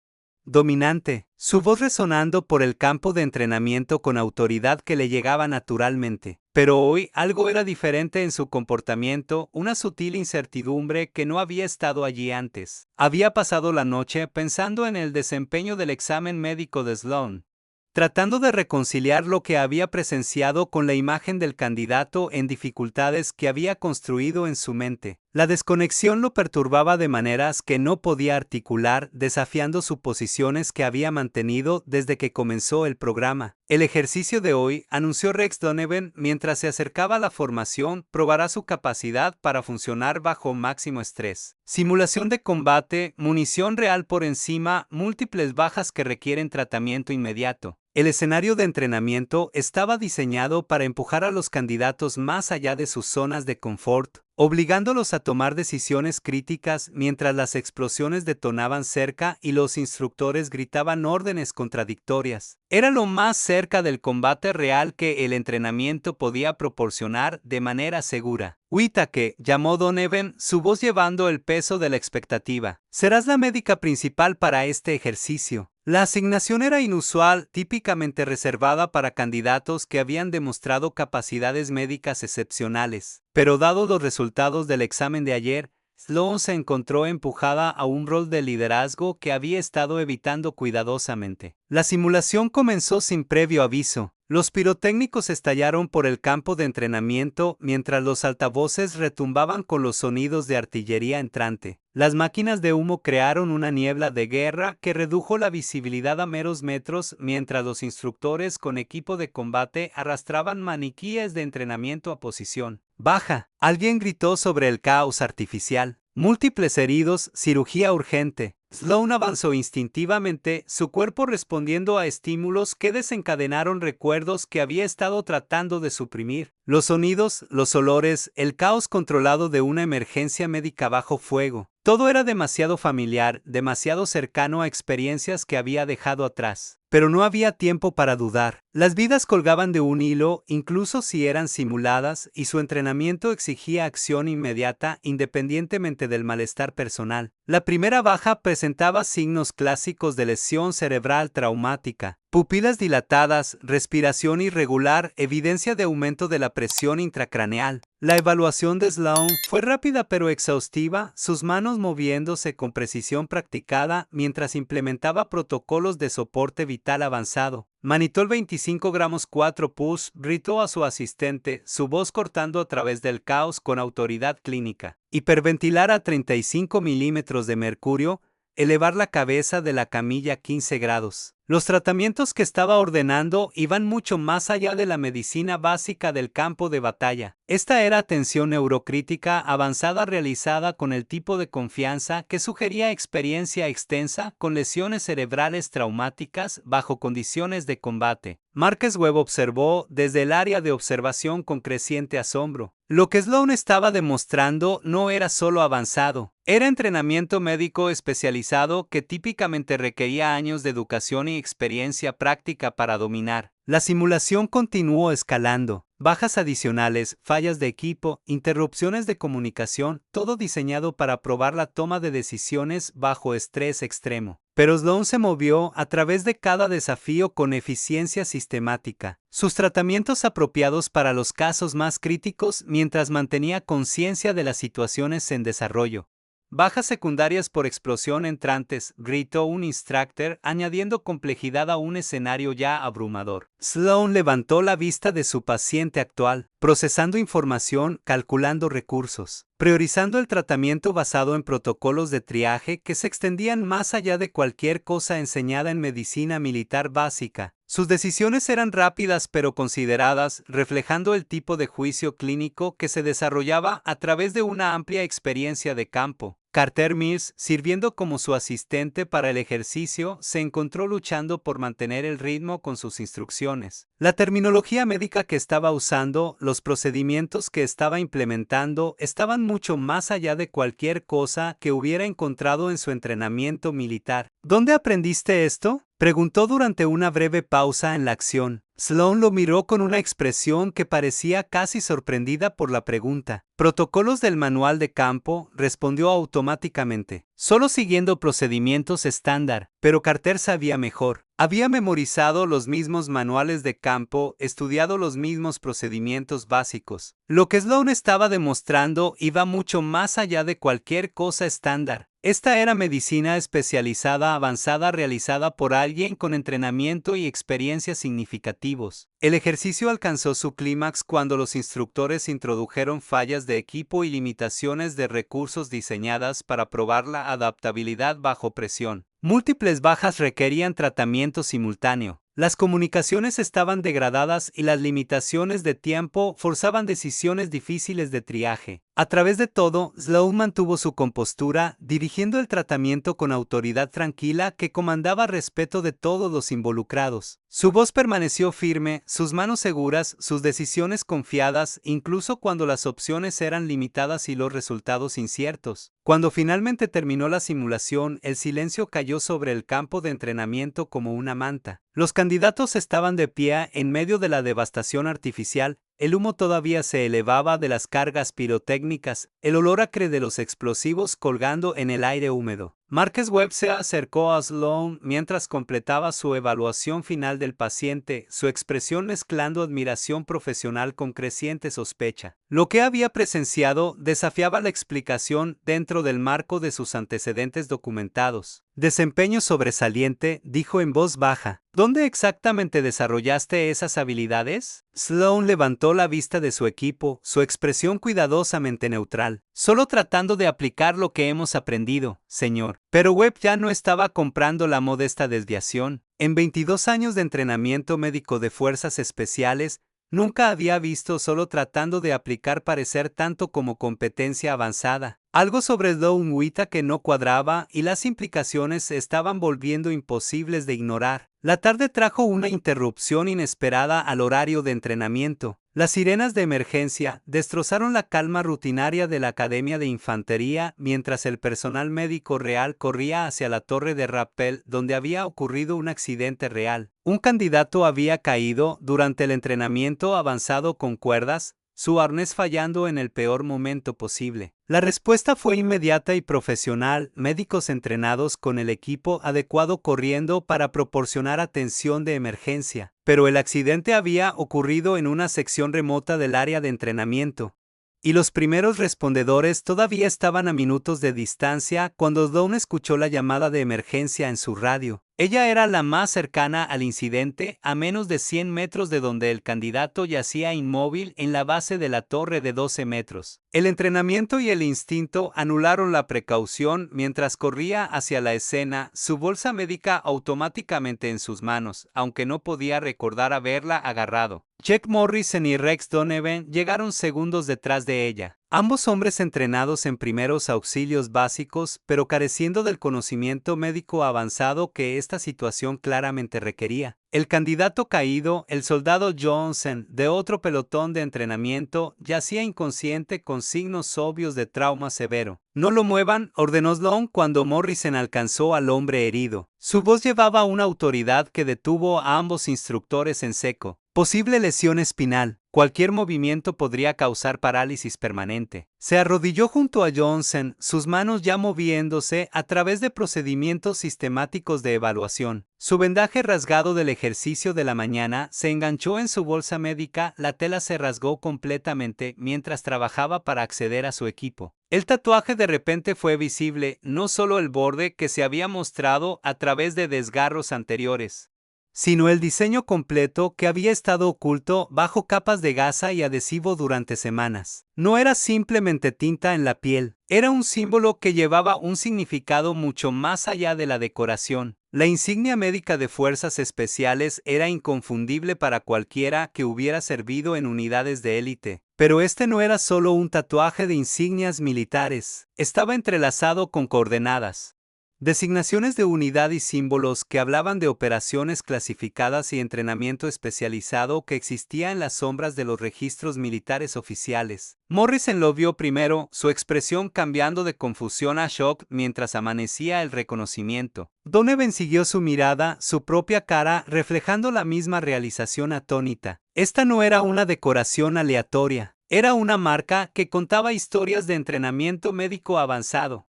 dominante, su voz resonando por el campo de entrenamiento con autoridad que le llegaba naturalmente. Pero hoy algo era diferente en su comportamiento, una sutil incertidumbre que no había estado allí antes. Había pasado la noche pensando en el desempeño del examen médico de Sloan, tratando de reconciliar lo que había presenciado con la imagen del candidato en dificultades que había construido en su mente. La desconexión lo perturbaba de maneras que no podía articular, desafiando suposiciones que había mantenido desde que comenzó el programa. El ejercicio de hoy, anunció Rex Donovan mientras se acercaba a la formación, probará su capacidad para funcionar bajo máximo estrés. Simulación de combate, munición real por encima, múltiples bajas que requieren tratamiento inmediato. El escenario de entrenamiento estaba diseñado para empujar a los candidatos más allá de sus zonas de confort, obligándolos a tomar decisiones críticas mientras las explosiones detonaban cerca y los instructores gritaban órdenes contradictorias. Era lo más cerca del combate real que el entrenamiento podía proporcionar de manera segura. Whitaker, llamó Donovan, su voz llevando el peso de la expectativa. Serás la médica principal para este ejercicio. La asignación era inusual, típicamente reservada para candidatos que habían demostrado capacidades médicas excepcionales. Pero dado los resultados del examen de ayer, Sloan se encontró empujada a un rol de liderazgo que había estado evitando cuidadosamente. La simulación comenzó sin previo aviso. Los pirotécnicos estallaron por el campo de entrenamiento mientras los altavoces retumbaban con los sonidos de artillería entrante. Las máquinas de humo crearon una niebla de guerra que redujo la visibilidad a meros metros mientras los instructores con equipo de combate arrastraban maniquíes de entrenamiento a posición baja. Alguien gritó sobre el caos artificial. Múltiples heridos, cirugía urgente. Sloan avanzó instintivamente, su cuerpo respondiendo a estímulos que desencadenaron recuerdos que había estado tratando de suprimir. Los sonidos, los olores, el caos controlado de una emergencia médica bajo fuego. Todo era demasiado familiar, demasiado cercano a experiencias que había dejado atrás. Pero no había tiempo para dudar. Las vidas colgaban de un hilo, incluso si eran simuladas, y su entrenamiento exigía acción inmediata, independientemente del malestar personal. La primera baja presentaba signos clásicos de lesión cerebral traumática. Pupilas dilatadas, respiración irregular, evidencia de aumento de la presión intracraneal. La evaluación de Sloan fue rápida pero exhaustiva, sus manos moviéndose con precisión practicada mientras implementaba protocolos de soporte vital avanzado. Manitol 25 gramos 4 pus, gritó a su asistente, su voz cortando a través del caos con autoridad clínica. Hiperventilar a 35 milímetros de mercurio, elevar la cabeza de la camilla 15 grados. Los tratamientos que estaba ordenando iban mucho más allá de la medicina básica del campo de batalla. Esta era atención neurocrítica avanzada realizada con el tipo de confianza que sugería experiencia extensa con lesiones cerebrales traumáticas bajo condiciones de combate. Marques Webb observó desde el área de observación con creciente asombro. Lo que Sloan estaba demostrando no era solo avanzado, era entrenamiento médico especializado que típicamente requería años de educación y experiencia práctica para dominar. La simulación continuó escalando. Bajas adicionales, fallas de equipo, interrupciones de comunicación, todo diseñado para probar la toma de decisiones bajo estrés extremo. Pero Sloan se movió a través de cada desafío con eficiencia sistemática. Sus tratamientos apropiados para los casos más críticos mientras mantenía conciencia de las situaciones en desarrollo. Bajas secundarias por explosión entrantes, gritó un instructor, añadiendo complejidad a un escenario ya abrumador. Sloan levantó la vista de su paciente actual, procesando información, calculando recursos, priorizando el tratamiento basado en protocolos de triaje que se extendían más allá de cualquier cosa enseñada en medicina militar básica. Sus decisiones eran rápidas pero consideradas, reflejando el tipo de juicio clínico que se desarrollaba a través de una amplia experiencia de campo. Carter Mills, sirviendo como su asistente para el ejercicio, se encontró luchando por mantener el ritmo con sus instrucciones. La terminología médica que estaba usando, los procedimientos que estaba implementando, estaban mucho más allá de cualquier cosa que hubiera encontrado en su entrenamiento militar. ¿Dónde aprendiste esto?, preguntó durante una breve pausa en la acción. Sloan lo miró con una expresión que parecía casi sorprendida por la pregunta. Protocolos del manual de campo, respondió automáticamente, solo siguiendo procedimientos estándar, pero Carter sabía mejor. Había memorizado los mismos manuales de campo, estudiado los mismos procedimientos básicos. Lo que Sloan estaba demostrando iba mucho más allá de cualquier cosa estándar. Esta era medicina especializada avanzada realizada por alguien con entrenamiento y experiencia significativos. El ejercicio alcanzó su clímax cuando los instructores introdujeron fallas de equipo y limitaciones de recursos diseñadas para probar la adaptabilidad bajo presión. Múltiples bajas requerían tratamiento simultáneo. Las comunicaciones estaban degradadas y las limitaciones de tiempo forzaban decisiones difíciles de triaje. A través de todo, Sloan mantuvo su compostura, dirigiendo el tratamiento con autoridad tranquila que comandaba respeto de todos los involucrados. Su voz permaneció firme, sus manos seguras, sus decisiones confiadas, incluso cuando las opciones eran limitadas y los resultados inciertos. Cuando finalmente terminó la simulación, el silencio cayó sobre el campo de entrenamiento como una manta. Los candidatos estaban de pie en medio de la devastación artificial. El humo todavía se elevaba de las cargas pirotécnicas, el olor acre de los explosivos colgando en el aire húmedo. Marques Webb se acercó a Sloan mientras completaba su evaluación final del paciente, su expresión mezclando admiración profesional con creciente sospecha. Lo que había presenciado desafiaba la explicación dentro del marco de sus antecedentes documentados. Desempeño sobresaliente, dijo en voz baja. ¿Dónde exactamente desarrollaste esas habilidades? Sloan levantó la vista de su equipo, su expresión cuidadosamente neutral. Solo tratando de aplicar lo que hemos aprendido, señor. Pero Webb ya no estaba comprando la modesta desviación. En 22 años de entrenamiento médico de fuerzas especiales, Nunca había visto solo tratando de aplicar parecer tanto como competencia avanzada. Algo sobre Sloan Wita que no cuadraba y las implicaciones se estaban volviendo imposibles de ignorar. La tarde trajo una interrupción inesperada al horario de entrenamiento. Las sirenas de emergencia destrozaron la calma rutinaria de la Academia de Infantería mientras el personal médico real corría hacia la torre de rappel donde había ocurrido un accidente real. Un candidato había caído durante el entrenamiento avanzado con cuerdas, su arnés fallando en el peor momento posible. La respuesta fue inmediata y profesional, médicos entrenados con el equipo adecuado corriendo para proporcionar atención de emergencia. Pero el accidente había ocurrido en una sección remota del área de entrenamiento. Y los primeros respondedores todavía estaban a minutos de distancia cuando Dawn escuchó la llamada de emergencia en su radio. Ella era la más cercana al incidente, a menos de 100 metros de donde el candidato yacía inmóvil en la base de la torre de 12 metros. El entrenamiento y el instinto anularon la precaución mientras corría hacia la escena, su bolsa médica automáticamente en sus manos, aunque no podía recordar haberla agarrado. Jack Morrison y Rex Donovan llegaron segundos detrás de ella. Ambos hombres entrenados en primeros auxilios básicos, pero careciendo del conocimiento médico avanzado que esta situación claramente requería. El candidato caído, el soldado Johnson, de otro pelotón de entrenamiento, yacía inconsciente con signos obvios de trauma severo. «No lo muevan», ordenó Sloan cuando Morrison alcanzó al hombre herido. Su voz llevaba una autoridad que detuvo a ambos instructores en seco. Posible lesión espinal. Cualquier movimiento podría causar parálisis permanente. Se arrodilló junto a Johnson, sus manos ya moviéndose a través de procedimientos sistemáticos de evaluación. Su vendaje rasgado del ejercicio de la mañana se enganchó en su bolsa médica, la tela se rasgó completamente mientras trabajaba para acceder a su equipo. El tatuaje de repente fue visible, no solo el borde que se había mostrado a través de desgarros anteriores, sino el diseño completo que había estado oculto bajo capas de gasa y adhesivo durante semanas. No era simplemente tinta en la piel, era un símbolo que llevaba un significado mucho más allá de la decoración. La insignia médica de fuerzas especiales era inconfundible para cualquiera que hubiera servido en unidades de élite. Pero este no era solo un tatuaje de insignias militares, estaba entrelazado con coordenadas, designaciones de unidad y símbolos que hablaban de operaciones clasificadas y entrenamiento especializado que existía en las sombras de los registros militares oficiales. Morrison lo vio primero, su expresión cambiando de confusión a shock mientras amanecía el reconocimiento. Donovan siguió su mirada, su propia cara reflejando la misma realización atónita. Esta no era una decoración aleatoria, era una marca que contaba historias de entrenamiento médico avanzado.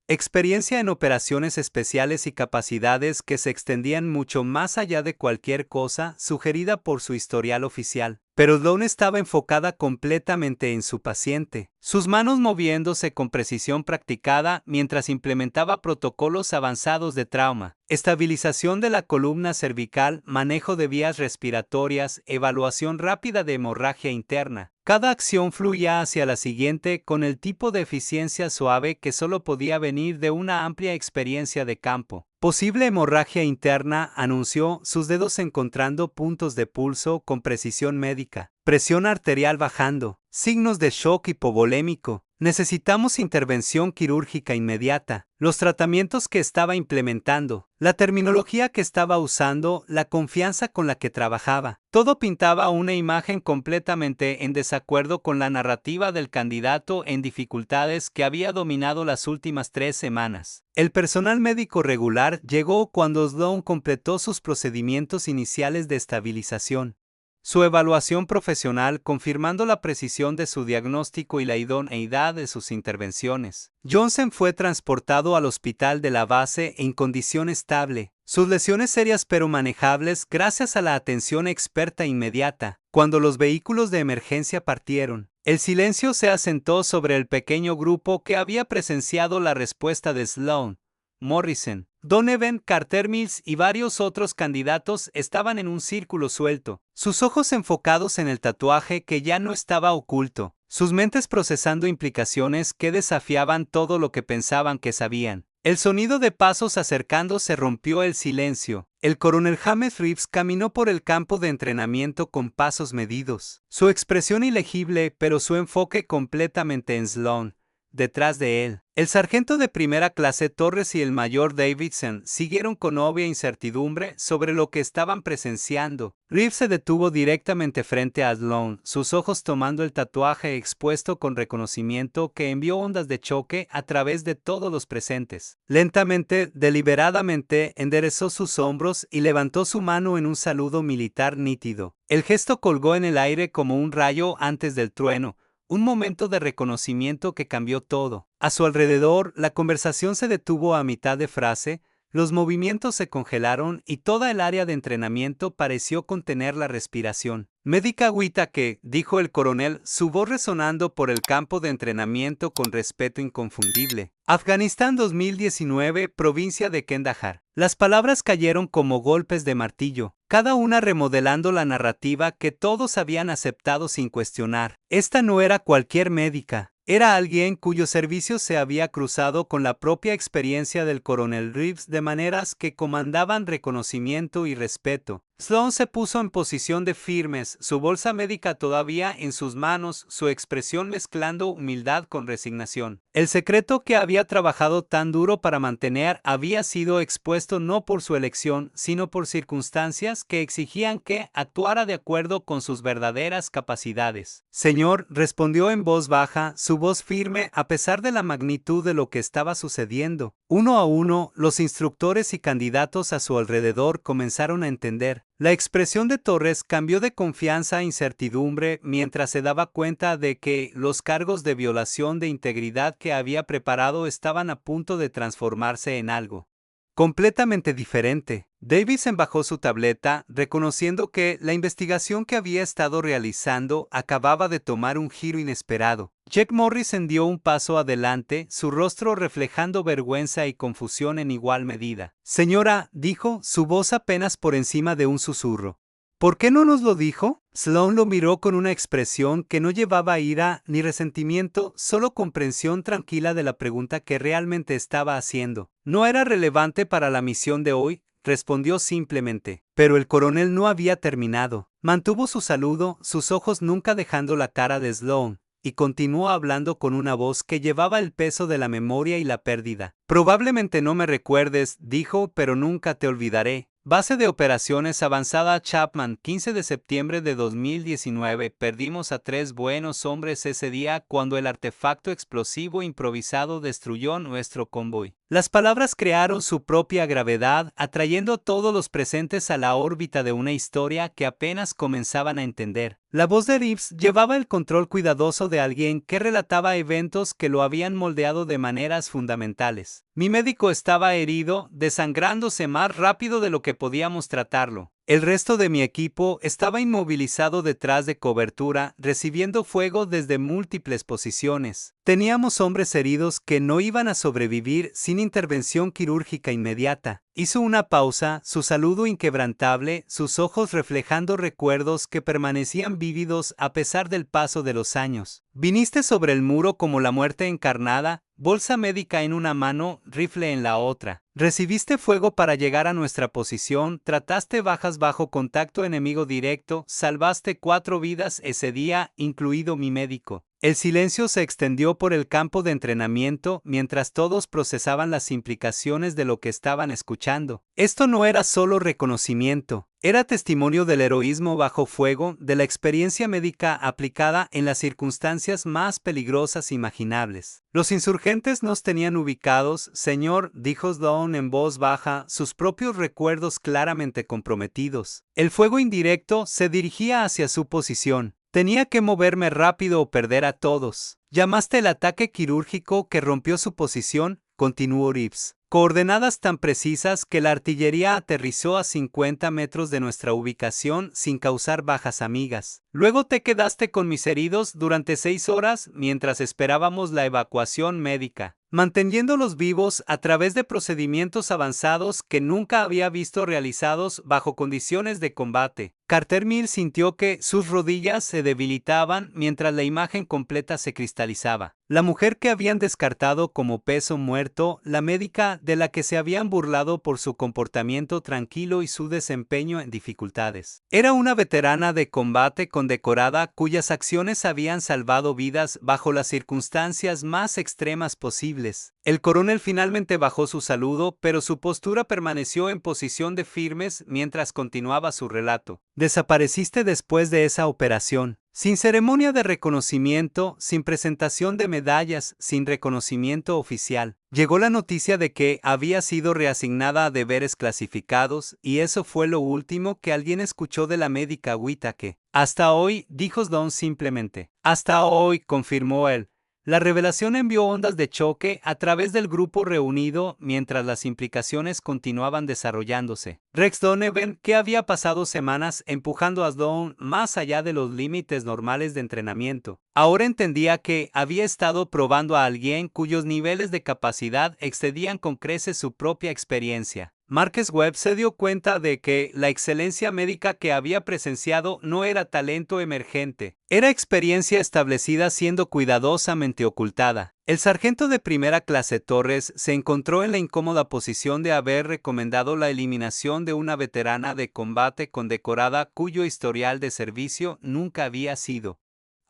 Experiencia en operaciones especiales y capacidades que se extendían mucho más allá de cualquier cosa sugerida por su historial oficial. Pero Dawn estaba enfocada completamente en su paciente, sus manos moviéndose con precisión practicada mientras implementaba protocolos avanzados de trauma, estabilización de la columna cervical, manejo de vías respiratorias, evaluación rápida de hemorragia interna. Cada acción fluía hacia la siguiente con el tipo de eficiencia suave que solo podía venir de una amplia experiencia de campo. Posible hemorragia interna, anunció, sus dedos encontrando puntos de pulso con precisión médica. Presión arterial bajando. Signos de shock hipovolémico. Necesitamos intervención quirúrgica inmediata. Los tratamientos que estaba implementando, la terminología que estaba usando, la confianza con la que trabajaba. Todo pintaba una imagen completamente en desacuerdo con la narrativa del candidato en dificultades que había dominado las últimas 3 semanas. El personal médico regular llegó cuando Sloan completó sus procedimientos iniciales de estabilización. Su evaluación profesional confirmando la precisión de su diagnóstico y la idoneidad de sus intervenciones. Johnson fue transportado al hospital de la base en condición estable, sus lesiones serias pero manejables gracias a la atención experta inmediata. Cuando los vehículos de emergencia partieron, el silencio se asentó sobre el pequeño grupo que había presenciado la respuesta de Sloan. Morrison, Donovan, Carter Mills y varios otros candidatos estaban en un círculo suelto, sus ojos enfocados en el tatuaje que ya no estaba oculto, sus mentes procesando implicaciones que desafiaban todo lo que pensaban que sabían. El sonido de pasos acercándose rompió el silencio. El coronel James Reeves caminó por el campo de entrenamiento con pasos medidos. Su expresión ilegible, pero su enfoque completamente en Sloan. Detrás de él, el sargento de primera clase Torres y el mayor Davidson siguieron con obvia incertidumbre sobre lo que estaban presenciando. Reeves se detuvo directamente frente a Sloan, sus ojos tomando el tatuaje expuesto con reconocimiento que envió ondas de choque a través de todos los presentes. Lentamente, deliberadamente, enderezó sus hombros y levantó su mano en un saludo militar nítido. El gesto colgó en el aire como un rayo antes del trueno. Un momento de reconocimiento que cambió todo. A su alrededor, la conversación se detuvo a mitad de frase, los movimientos se congelaron y toda el área de entrenamiento pareció contener la respiración. Médica agüita que, dijo el coronel, su voz resonando por el campo de entrenamiento con respeto inconfundible. Afganistán 2019, provincia de Kandahar. Las palabras cayeron como golpes de martillo, cada una remodelando la narrativa que todos habían aceptado sin cuestionar. Esta no era cualquier médica. Era alguien cuyo servicio se había cruzado con la propia experiencia del coronel Reeves de maneras que comandaban reconocimiento y respeto. Sloan se puso en posición de firmes, su bolsa médica todavía en sus manos, su expresión mezclando humildad con resignación. El secreto que había trabajado tan duro para mantener había sido expuesto no por su elección, sino por circunstancias que exigían que actuara de acuerdo con sus verdaderas capacidades. Señor, respondió en voz baja, su voz firme a pesar de la magnitud de lo que estaba sucediendo. Uno a uno, los instructores y candidatos a su alrededor comenzaron a entender. La expresión de Torres cambió de confianza a incertidumbre mientras se daba cuenta de que los cargos de violación de integridad que había preparado estaban a punto de transformarse en algo completamente diferente. Davidson bajó su tableta, reconociendo que la investigación que había estado realizando acababa de tomar un giro inesperado. Jack Morrison dio un paso adelante, su rostro reflejando vergüenza y confusión en igual medida. Señora, dijo, su voz apenas por encima de un susurro. ¿Por qué no nos lo dijo? Sloan lo miró con una expresión que no llevaba ira ni resentimiento, solo comprensión tranquila de la pregunta que realmente estaba haciendo. No era relevante para la misión de hoy, respondió simplemente. Pero el coronel no había terminado. Mantuvo su saludo, sus ojos nunca dejando la cara de Sloan, y continuó hablando con una voz que llevaba el peso de la memoria y la pérdida. Probablemente no me recuerdes, dijo, pero nunca te olvidaré. Base de operaciones avanzada Chapman, 15 de septiembre de 2019. Perdimos a 3 buenos hombres ese día cuando el artefacto explosivo improvisado destruyó nuestro convoy. Las palabras crearon su propia gravedad, atrayendo a todos los presentes a la órbita de una historia que apenas comenzaban a entender. La voz de Reeves llevaba el control cuidadoso de alguien que relataba eventos que lo habían moldeado de maneras fundamentales. Mi médico estaba herido, desangrándose más rápido de lo que podíamos tratarlo. El resto de mi equipo estaba inmovilizado detrás de cobertura, recibiendo fuego desde múltiples posiciones. Teníamos hombres heridos que no iban a sobrevivir sin intervención quirúrgica inmediata. Hizo una pausa, su saludo inquebrantable, sus ojos reflejando recuerdos que permanecían vívidos a pesar del paso de los años. Viniste sobre el muro como la muerte encarnada, bolsa médica en una mano, rifle en la otra. Recibiste fuego para llegar a nuestra posición, trataste bajas bajo contacto enemigo directo, salvaste 4 vidas ese día, incluido mi médico. El silencio se extendió por el campo de entrenamiento mientras todos procesaban las implicaciones de lo que estaban escuchando. Esto no era solo reconocimiento, era testimonio del heroísmo bajo fuego, de la experiencia médica aplicada en las circunstancias más peligrosas imaginables. Los insurgentes nos tenían ubicados, señor, dijo Sloan en voz baja, sus propios recuerdos claramente comprometidos. El fuego indirecto se dirigía hacia su posición. Tenía que moverme rápido o perder a todos. Llamaste el ataque quirúrgico que rompió su posición, continuó Reeves. Coordenadas tan precisas que la artillería aterrizó a 50 metros de nuestra ubicación sin causar bajas amigas. Luego te quedaste con mis heridos durante 6 horas mientras esperábamos la evacuación médica, manteniéndolos vivos a través de procedimientos avanzados que nunca había visto realizados bajo condiciones de combate. Carter Mill sintió que sus rodillas se debilitaban mientras la imagen completa se cristalizaba. La mujer que habían descartado como peso muerto, la médica de la que se habían burlado por su comportamiento tranquilo y su desempeño en dificultades. Era una veterana de combate condecorada cuyas acciones habían salvado vidas bajo las circunstancias más extremas posibles. El coronel finalmente bajó su saludo, pero su postura permaneció en posición de firmes mientras continuaba su relato. Desapareciste después de esa operación. Sin ceremonia de reconocimiento, sin presentación de medallas, sin reconocimiento oficial. Llegó la noticia de que había sido reasignada a deberes clasificados, y eso fue lo último que alguien escuchó de la médica Whittaker. Hasta hoy, dijo Don simplemente. Hasta hoy, confirmó él. La revelación envió ondas de choque a través del grupo reunido mientras las implicaciones continuaban desarrollándose. Rex Donovan, que había pasado semanas empujando a Sloan más allá de los límites normales de entrenamiento, ahora entendía que había estado probando a alguien cuyos niveles de capacidad excedían con creces su propia experiencia. Marcus Webb se dio cuenta de que la excelencia médica que había presenciado no era talento emergente, era experiencia establecida siendo cuidadosamente ocultada. El sargento de primera clase Torres se encontró en la incómoda posición de haber recomendado la eliminación de una veterana de combate condecorada cuyo historial de servicio nunca había sido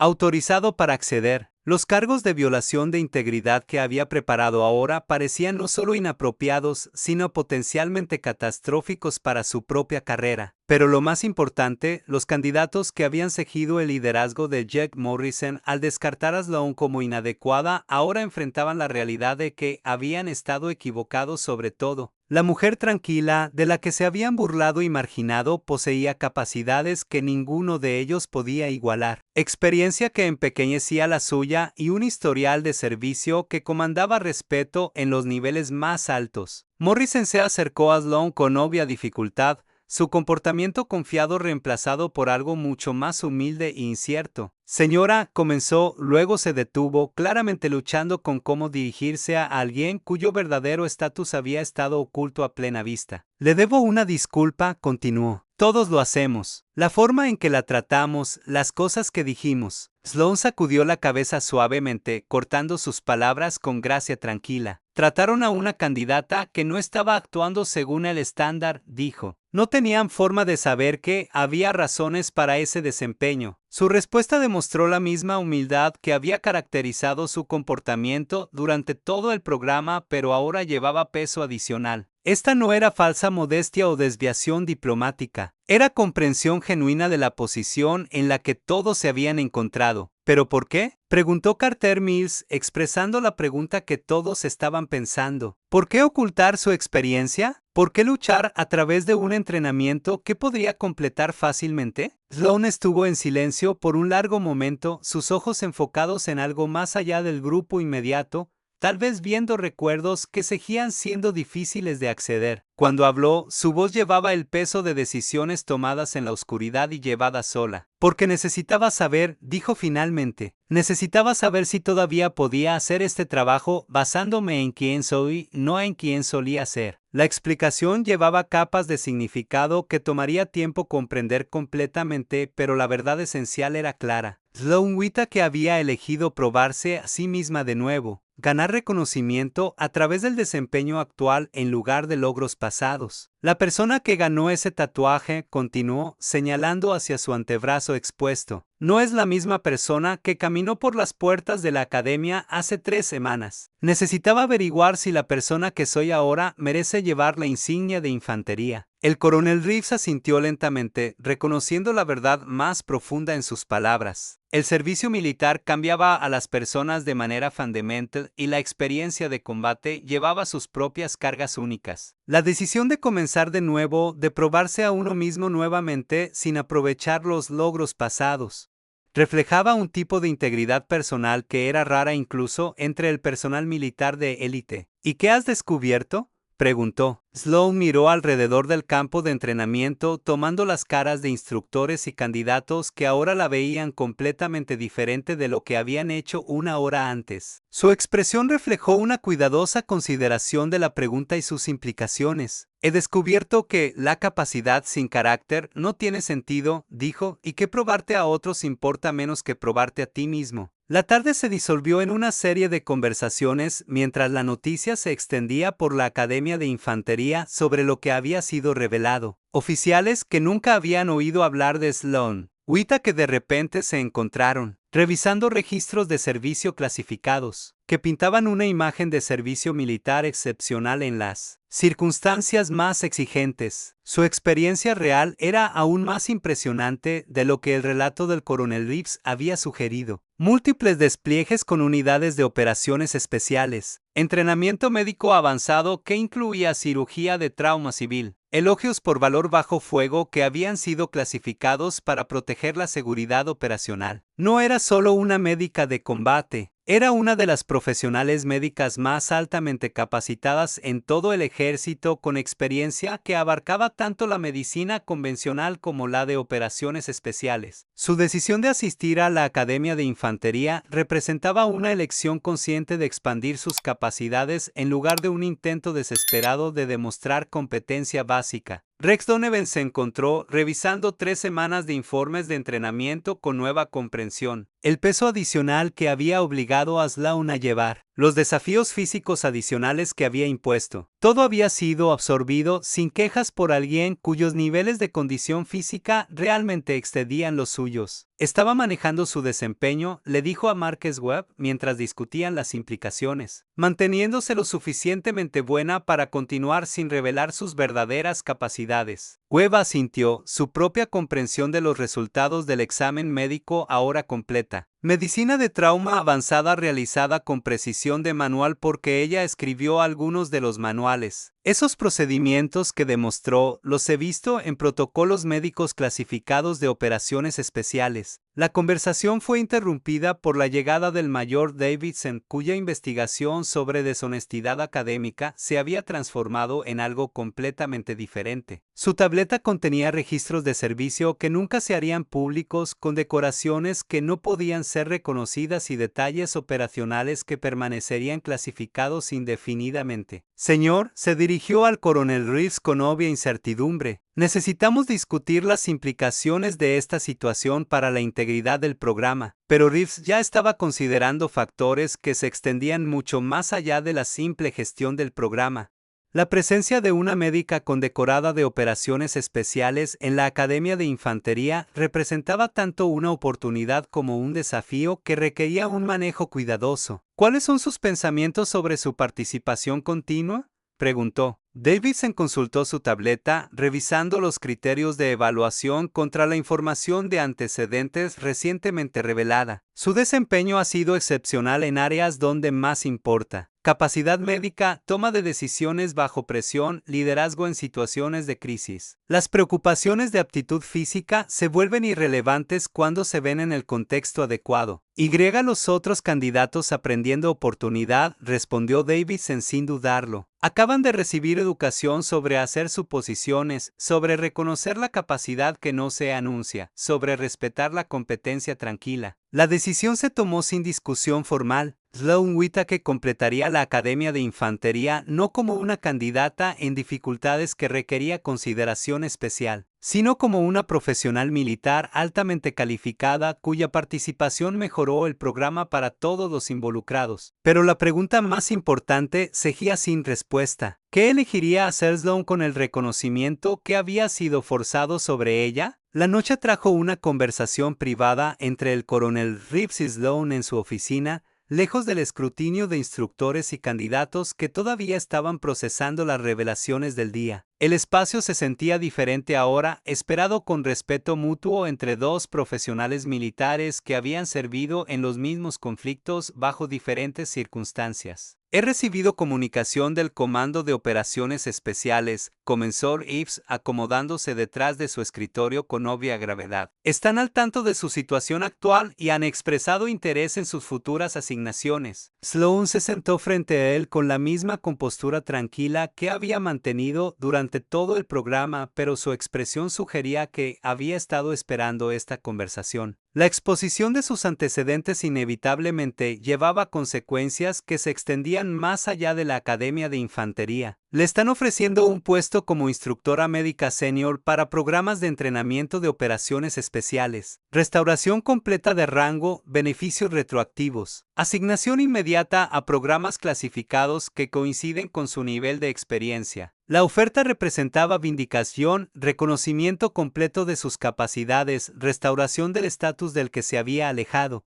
autorizado para acceder. Los cargos de violación de integridad que había preparado ahora parecían no solo inapropiados, sino potencialmente catastróficos para su propia carrera. Pero lo más importante, los candidatos que habían seguido el liderazgo de Jack Morrison al descartar a Sloan como inadecuada ahora enfrentaban la realidad de que habían estado equivocados sobre todo. La mujer tranquila, de la que se habían burlado y marginado, poseía capacidades que ninguno de ellos podía igualar, experiencia que empequeñecía la suya y un historial de servicio que comandaba respeto en los niveles más altos. Morrison se acercó a Sloan con obvia dificultad, su comportamiento confiado reemplazado por algo mucho más humilde e incierto. Señora, comenzó, luego se detuvo, claramente luchando con cómo dirigirse a alguien cuyo verdadero estatus había estado oculto a plena vista. Le debo una disculpa, continuó. Todos lo hacemos. La forma en que la tratamos, las cosas que dijimos. Sloan sacudió la cabeza suavemente, cortando sus palabras con gracia tranquila. Trataron a una candidata que no estaba actuando según el estándar, dijo. No tenían forma de saber que había razones para ese desempeño. Su respuesta demostró la misma humildad que había caracterizado su comportamiento durante todo el programa, pero ahora llevaba peso adicional. Esta no era falsa modestia o desviación diplomática, era comprensión genuina de la posición en la que todos se habían encontrado. ¿Pero por qué?, preguntó Carter Mills, expresando la pregunta que todos estaban pensando. ¿Por qué ocultar su experiencia? ¿Por qué luchar a través de un entrenamiento que podría completar fácilmente? Sloan estuvo en silencio por un largo momento, sus ojos enfocados en algo más allá del grupo inmediato, tal vez viendo recuerdos que seguían siendo difíciles de acceder. Cuando habló, su voz llevaba el peso de decisiones tomadas en la oscuridad y llevadas sola. Porque necesitaba saber, dijo finalmente, necesitaba saber si todavía podía hacer este trabajo basándome en quién soy, no en quién solía ser. La explicación llevaba capas de significado que tomaría tiempo comprender completamente, pero la verdad esencial era clara. Sloan Whittaker había elegido probarse a sí misma de nuevo, ganar reconocimiento a través del desempeño actual en lugar de logros pasados. La persona que ganó ese tatuaje, continuó, señalando hacia su antebrazo expuesto, no es la misma persona que caminó por las puertas de la academia hace 3 semanas. Necesitaba averiguar si la persona que soy ahora merece llevar la insignia de infantería. El coronel Reeves asintió lentamente, reconociendo la verdad más profunda en sus palabras. El servicio militar cambiaba a las personas de manera fundamental y la experiencia de combate llevaba sus propias cargas únicas. La decisión de comenzar de nuevo, de probarse a uno mismo nuevamente sin aprovechar los logros pasados, reflejaba un tipo de integridad personal que era rara incluso entre el personal militar de élite. ¿Y qué has descubierto?, preguntó. Sloan miró alrededor del campo de entrenamiento, tomando las caras de instructores y candidatos que ahora la veían completamente diferente de lo que habían hecho una hora antes. Su expresión reflejó una cuidadosa consideración de la pregunta y sus implicaciones. He descubierto que la capacidad sin carácter no tiene sentido, dijo, y que probarte a otros importa menos que probarte a ti mismo. La tarde se disolvió en una serie de conversaciones mientras la noticia se extendía por la Academia de Infantería sobre lo que había sido revelado. Oficiales que nunca habían oído hablar de Sloan Wita que de repente se encontraron, revisando registros de servicio clasificados, que pintaban una imagen de servicio militar excepcional en las circunstancias más exigentes. Su experiencia real era aún más impresionante de lo que el relato del coronel Reeves había sugerido. Múltiples despliegues con unidades de operaciones especiales, entrenamiento médico avanzado que incluía cirugía de trauma civil, elogios por valor bajo fuego que habían sido clasificados para proteger la seguridad operacional. No era solo una médica de combate, era una de las profesionales médicas más altamente capacitadas en todo el ejército, con experiencia que abarcaba tanto la medicina convencional como la de operaciones especiales. Su decisión de asistir a la Academia de Infantería representaba una elección consciente de expandir sus capacidades en lugar de un intento desesperado de demostrar competencia básica. Rex Donovan se encontró revisando 3 semanas de informes de entrenamiento con nueva comprensión, el peso adicional que había obligado a Sloan a llevar, los desafíos físicos adicionales que había impuesto. Todo había sido absorbido sin quejas por alguien cuyos niveles de condición física realmente excedían los suyos. Estaba manejando su desempeño, le dijo a Marcus Webb mientras discutían las implicaciones, manteniéndose lo suficientemente buena para continuar sin revelar sus verdaderas capacidades. Webb asintió, su propia comprensión de los resultados del examen médico ahora completa. Medicina de trauma avanzada realizada con precisión de manual porque ella escribió algunos de los manuales. Esos procedimientos que demostró los he visto en protocolos médicos clasificados de operaciones especiales. La conversación fue interrumpida por la llegada del mayor Davidson, cuya investigación sobre deshonestidad académica se había transformado en algo completamente diferente. Su tableta contenía registros de servicio que nunca se harían públicos, con decoraciones que no podían ser reconocidas y detalles operacionales que permanecerían clasificados indefinidamente. Señor, se dirigió al coronel Reeves con obvia incertidumbre. Necesitamos discutir las implicaciones de esta situación para la integridad del programa, pero Reeves ya estaba considerando factores que se extendían mucho más allá de la simple gestión del programa. La presencia de una médica condecorada de operaciones especiales en la Academia de Infantería representaba tanto una oportunidad como un desafío que requería un manejo cuidadoso. ¿Cuáles son sus pensamientos sobre su participación continua?, preguntó. Davidson consultó su tableta, revisando los criterios de evaluación contra la información de antecedentes recientemente revelada. Su desempeño ha sido excepcional en áreas donde más importa: capacidad médica, toma de decisiones bajo presión, liderazgo en situaciones de crisis. Las preocupaciones de aptitud física se vuelven irrelevantes cuando se ven en el contexto adecuado. Los otros candidatos aprendiendo oportunidad, respondió Davidson sin dudarlo. Acaban de recibir educación sobre hacer suposiciones, sobre reconocer la capacidad que no se anuncia, sobre respetar la competencia tranquila. La decisión se tomó sin discusión formal. Sloan Whittaker completaría la Academia de Infantería no como una candidata en dificultades que requería consideración especial, sino como una profesional militar altamente calificada cuya participación mejoró el programa para todos los involucrados. Pero la pregunta más importante seguía sin respuesta. ¿Qué elegiría hacer Sloan con el reconocimiento que había sido forzado sobre ella? La noche trajo una conversación privada entre el coronel Reeves y Sloan en su oficina, lejos del escrutinio de instructores y candidatos que todavía estaban procesando las revelaciones del día. El espacio se sentía diferente ahora, esperado con respeto mutuo entre dos profesionales militares que habían servido en los mismos conflictos bajo diferentes circunstancias. He recibido comunicación del Comando de Operaciones Especiales, comenzó Reeves acomodándose detrás de su escritorio con obvia gravedad. Están al tanto de su situación actual y han expresado interés en sus futuras asignaciones. Sloan se sentó frente a él con la misma compostura tranquila que había mantenido durante todo el programa, pero su expresión sugería que había estado esperando esta conversación. La exposición de sus antecedentes inevitablemente llevaba consecuencias que se extendían más allá de la Academia de Infantería. Le están ofreciendo un puesto como instructora médica senior para programas de entrenamiento de operaciones especiales, restauración completa de rango, beneficios retroactivos, asignación inmediata a programas clasificados que coinciden con su nivel de experiencia. La oferta representaba vindicación, reconocimiento completo de sus capacidades, restauración del estatus del que se había alejado.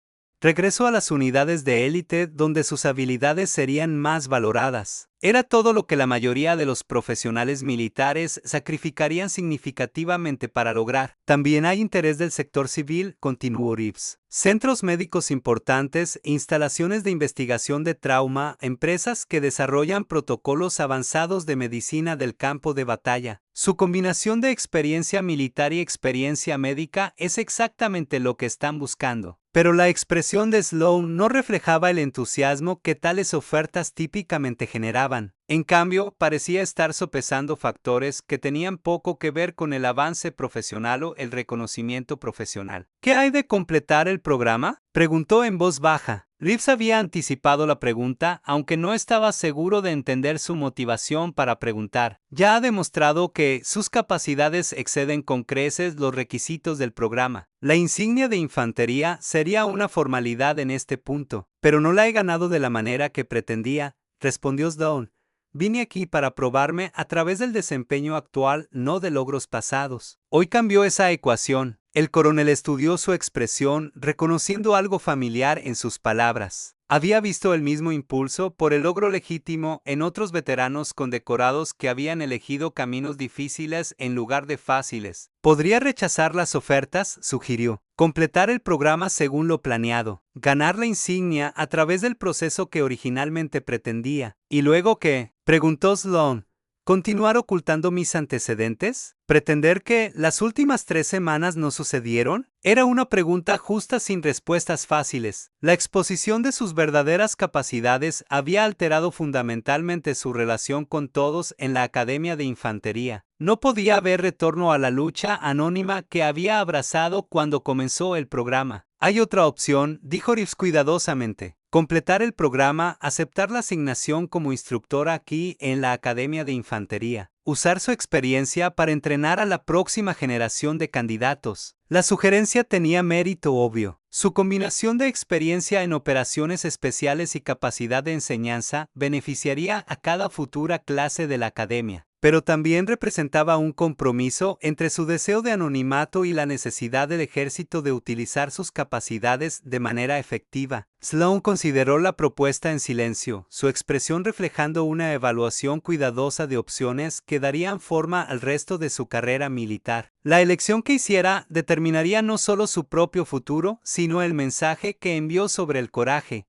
Regreso a las unidades de élite donde sus habilidades serían más valoradas. Era todo lo que la mayoría de los profesionales militares sacrificarían significativamente para lograr. También hay interés del sector civil, continuó Reeves. Centros médicos importantes, instalaciones de investigación de trauma, empresas que desarrollan protocolos avanzados de medicina del campo de batalla. Su combinación de experiencia militar y experiencia médica es exactamente lo que están buscando. Pero la expresión de Sloan no reflejaba el entusiasmo que tales ofertas típicamente generaban. En cambio, parecía estar sopesando factores que tenían poco que ver con el avance profesional o el reconocimiento profesional. ¿Qué hay de completar el programa?, preguntó en voz baja. Reeves había anticipado la pregunta, aunque no estaba seguro de entender su motivación para preguntar. Ya ha demostrado que sus capacidades exceden con creces los requisitos del programa. La insignia de infantería sería una formalidad en este punto, pero no la he ganado de la manera que pretendía, respondió Sloan. Vine aquí para probarme a través del desempeño actual, no de logros pasados. Hoy cambió esa ecuación. El coronel estudió su expresión, reconociendo algo familiar en sus palabras. Había visto el mismo impulso por el logro legítimo en otros veteranos condecorados que habían elegido caminos difíciles en lugar de fáciles. ¿Podría rechazar las ofertas?, sugirió. Completar el programa según lo planeado. Ganar la insignia a través del proceso que originalmente pretendía. ¿Y luego qué?, preguntó Sloan. ¿Continuar ocultando mis antecedentes? ¿Pretender que las últimas 3 semanas no sucedieron? Era una pregunta justa sin respuestas fáciles. La exposición de sus verdaderas capacidades había alterado fundamentalmente su relación con todos en la Academia de Infantería. No podía haber retorno a la lucha anónima que había abrazado cuando comenzó el programa. Hay otra opción, dijo Reeves cuidadosamente. Completar el programa, aceptar la asignación como instructora aquí en la Academia de Infantería. Usar su experiencia para entrenar a la próxima generación de candidatos. La sugerencia tenía mérito obvio. Su combinación de experiencia en operaciones especiales y capacidad de enseñanza beneficiaría a cada futura clase de la academia. Pero también representaba un compromiso entre su deseo de anonimato y la necesidad del ejército de utilizar sus capacidades de manera efectiva. Sloan consideró la propuesta en silencio, su expresión reflejando una evaluación cuidadosa de opciones que darían forma al resto de su carrera militar. La elección que hiciera determinaría no solo su propio futuro, sino el mensaje que envió sobre el coraje,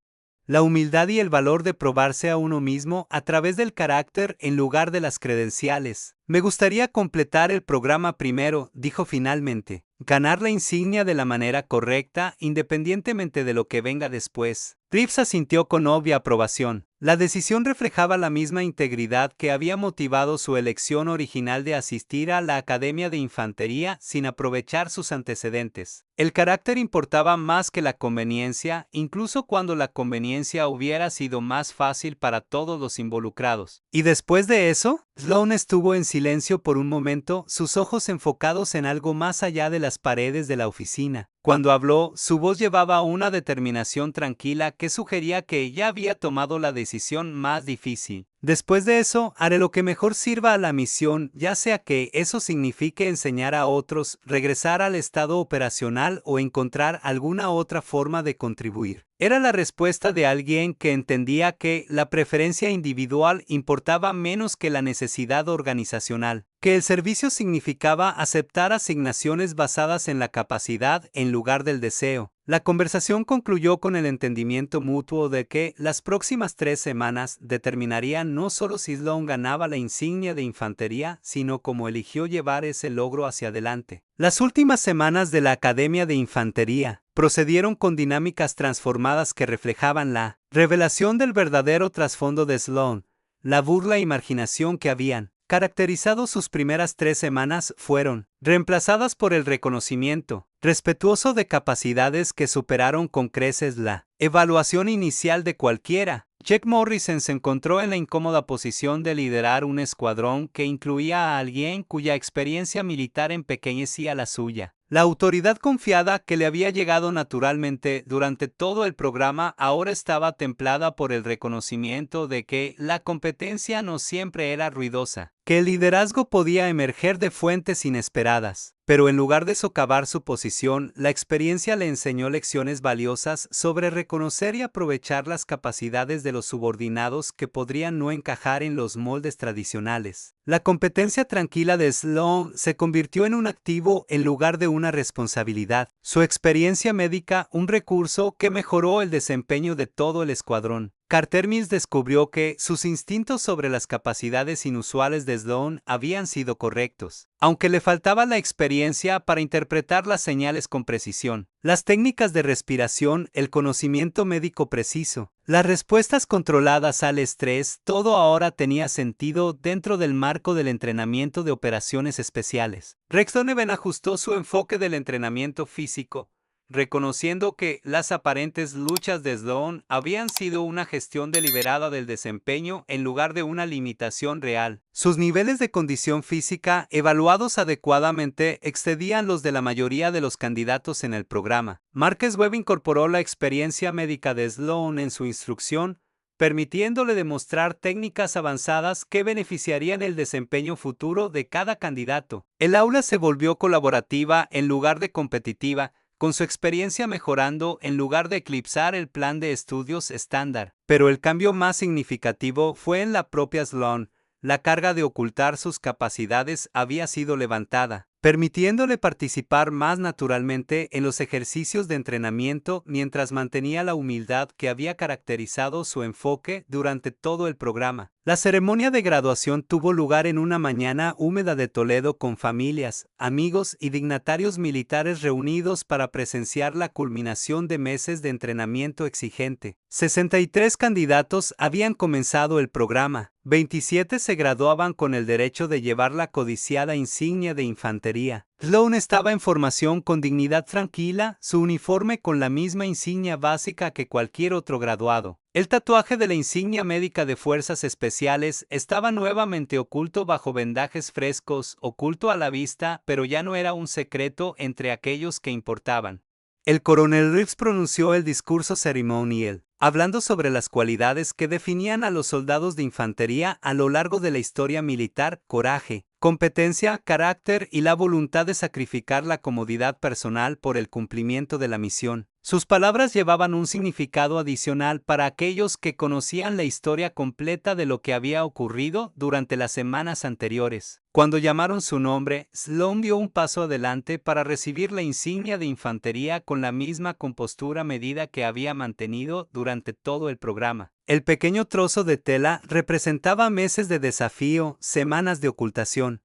la humildad y el valor de probarse a uno mismo a través del carácter en lugar de las credenciales. Me gustaría completar el programa primero, dijo finalmente. Ganar la insignia de la manera correcta, independientemente de lo que venga después. Reeves asintió con obvia aprobación. La decisión reflejaba la misma integridad que había motivado su elección original de asistir a la Academia de Infantería sin aprovechar sus antecedentes. El carácter importaba más que la conveniencia, incluso cuando la conveniencia hubiera sido más fácil para todos los involucrados. ¿Y después de eso? Sloan estuvo en silencio por un momento, sus ojos enfocados en algo más allá de las paredes de la oficina. Cuando habló, su voz llevaba una determinación tranquila que sugería que ya había tomado la decisión más difícil. Después de eso, haré lo que mejor sirva a la misión, ya sea que eso signifique enseñar a otros, regresar al estado operacional o encontrar alguna otra forma de contribuir. Era la respuesta de alguien que entendía que la preferencia individual importaba menos que la necesidad organizacional. que el servicio significaba aceptar asignaciones basadas en la capacidad en lugar del deseo. La conversación concluyó con el entendimiento mutuo de que las próximas 3 semanas determinarían no solo si Sloan ganaba la insignia de infantería, sino cómo eligió llevar ese logro hacia adelante. Las últimas semanas de la Academia de Infantería procedieron con dinámicas transformadas que reflejaban la revelación del verdadero trasfondo de Sloan. La burla y marginación que habían caracterizado sus primeras 3 semanas fueron reemplazadas por el reconocimiento respetuoso de capacidades que superaron con creces la evaluación inicial de cualquiera. Jack Morrison se encontró en la incómoda posición de liderar un escuadrón que incluía a alguien cuya experiencia militar empequeñecía la suya. La autoridad confiada que le había llegado naturalmente durante todo el programa ahora estaba templada por el reconocimiento de que la competencia no siempre era ruidosa, que el liderazgo podía emerger de fuentes inesperadas. Pero en lugar de socavar su posición, la experiencia le enseñó lecciones valiosas sobre reconocer y aprovechar las capacidades de los subordinados que podrían no encajar en los moldes tradicionales. La competencia tranquila de Sloan se convirtió en un activo en lugar de una responsabilidad. Su experiencia médica, un recurso que mejoró el desempeño de todo el escuadrón. Carter Mills descubrió que sus instintos sobre las capacidades inusuales de Sloan habían sido correctos, aunque le faltaba la experiencia para interpretar las señales con precisión. Las técnicas de respiración, el conocimiento médico preciso, las respuestas controladas al estrés, todo ahora tenía sentido dentro del marco del entrenamiento de operaciones especiales. Rex Donovan ajustó su enfoque del entrenamiento físico, reconociendo que las aparentes luchas de Sloan habían sido una gestión deliberada del desempeño en lugar de una limitación real. Sus niveles de condición física, evaluados adecuadamente, excedían los de la mayoría de los candidatos en el programa. Marcus Webb incorporó la experiencia médica de Sloan en su instrucción, permitiéndole demostrar técnicas avanzadas que beneficiarían el desempeño futuro de cada candidato. El aula se volvió colaborativa en lugar de competitiva, con su experiencia mejorando en lugar de eclipsar el plan de estudios estándar. Pero el cambio más significativo fue en la propia Sloan. La carga de ocultar sus capacidades había sido levantada, permitiéndole participar más naturalmente en los ejercicios de entrenamiento mientras mantenía la humildad que había caracterizado su enfoque durante todo el programa. La ceremonia de graduación tuvo lugar en una mañana húmeda de Toledo con familias, amigos y dignatarios militares reunidos para presenciar la culminación de meses de entrenamiento exigente. 63 candidatos habían comenzado el programa, 27 se graduaban con el derecho de llevar la codiciada insignia de infantería. Sloan estaba en formación con dignidad tranquila, su uniforme con la misma insignia básica que cualquier otro graduado. El tatuaje de la insignia médica de Fuerzas Especiales estaba nuevamente oculto bajo vendajes frescos, oculto a la vista, pero ya no era un secreto entre aquellos que importaban. El coronel Reeves pronunció el discurso ceremonial, hablando sobre las cualidades que definían a los soldados de infantería a lo largo de la historia militar: coraje, competencia, carácter y la voluntad de sacrificar la comodidad personal por el cumplimiento de la misión. Sus palabras llevaban un significado adicional para aquellos que conocían la historia completa de lo que había ocurrido durante las semanas anteriores. Cuando llamaron su nombre, Sloan dio un paso adelante para recibir la insignia de infantería con la misma compostura medida que había mantenido durante todo el programa. El pequeño trozo de tela representaba meses de desafío, semanas de ocultación,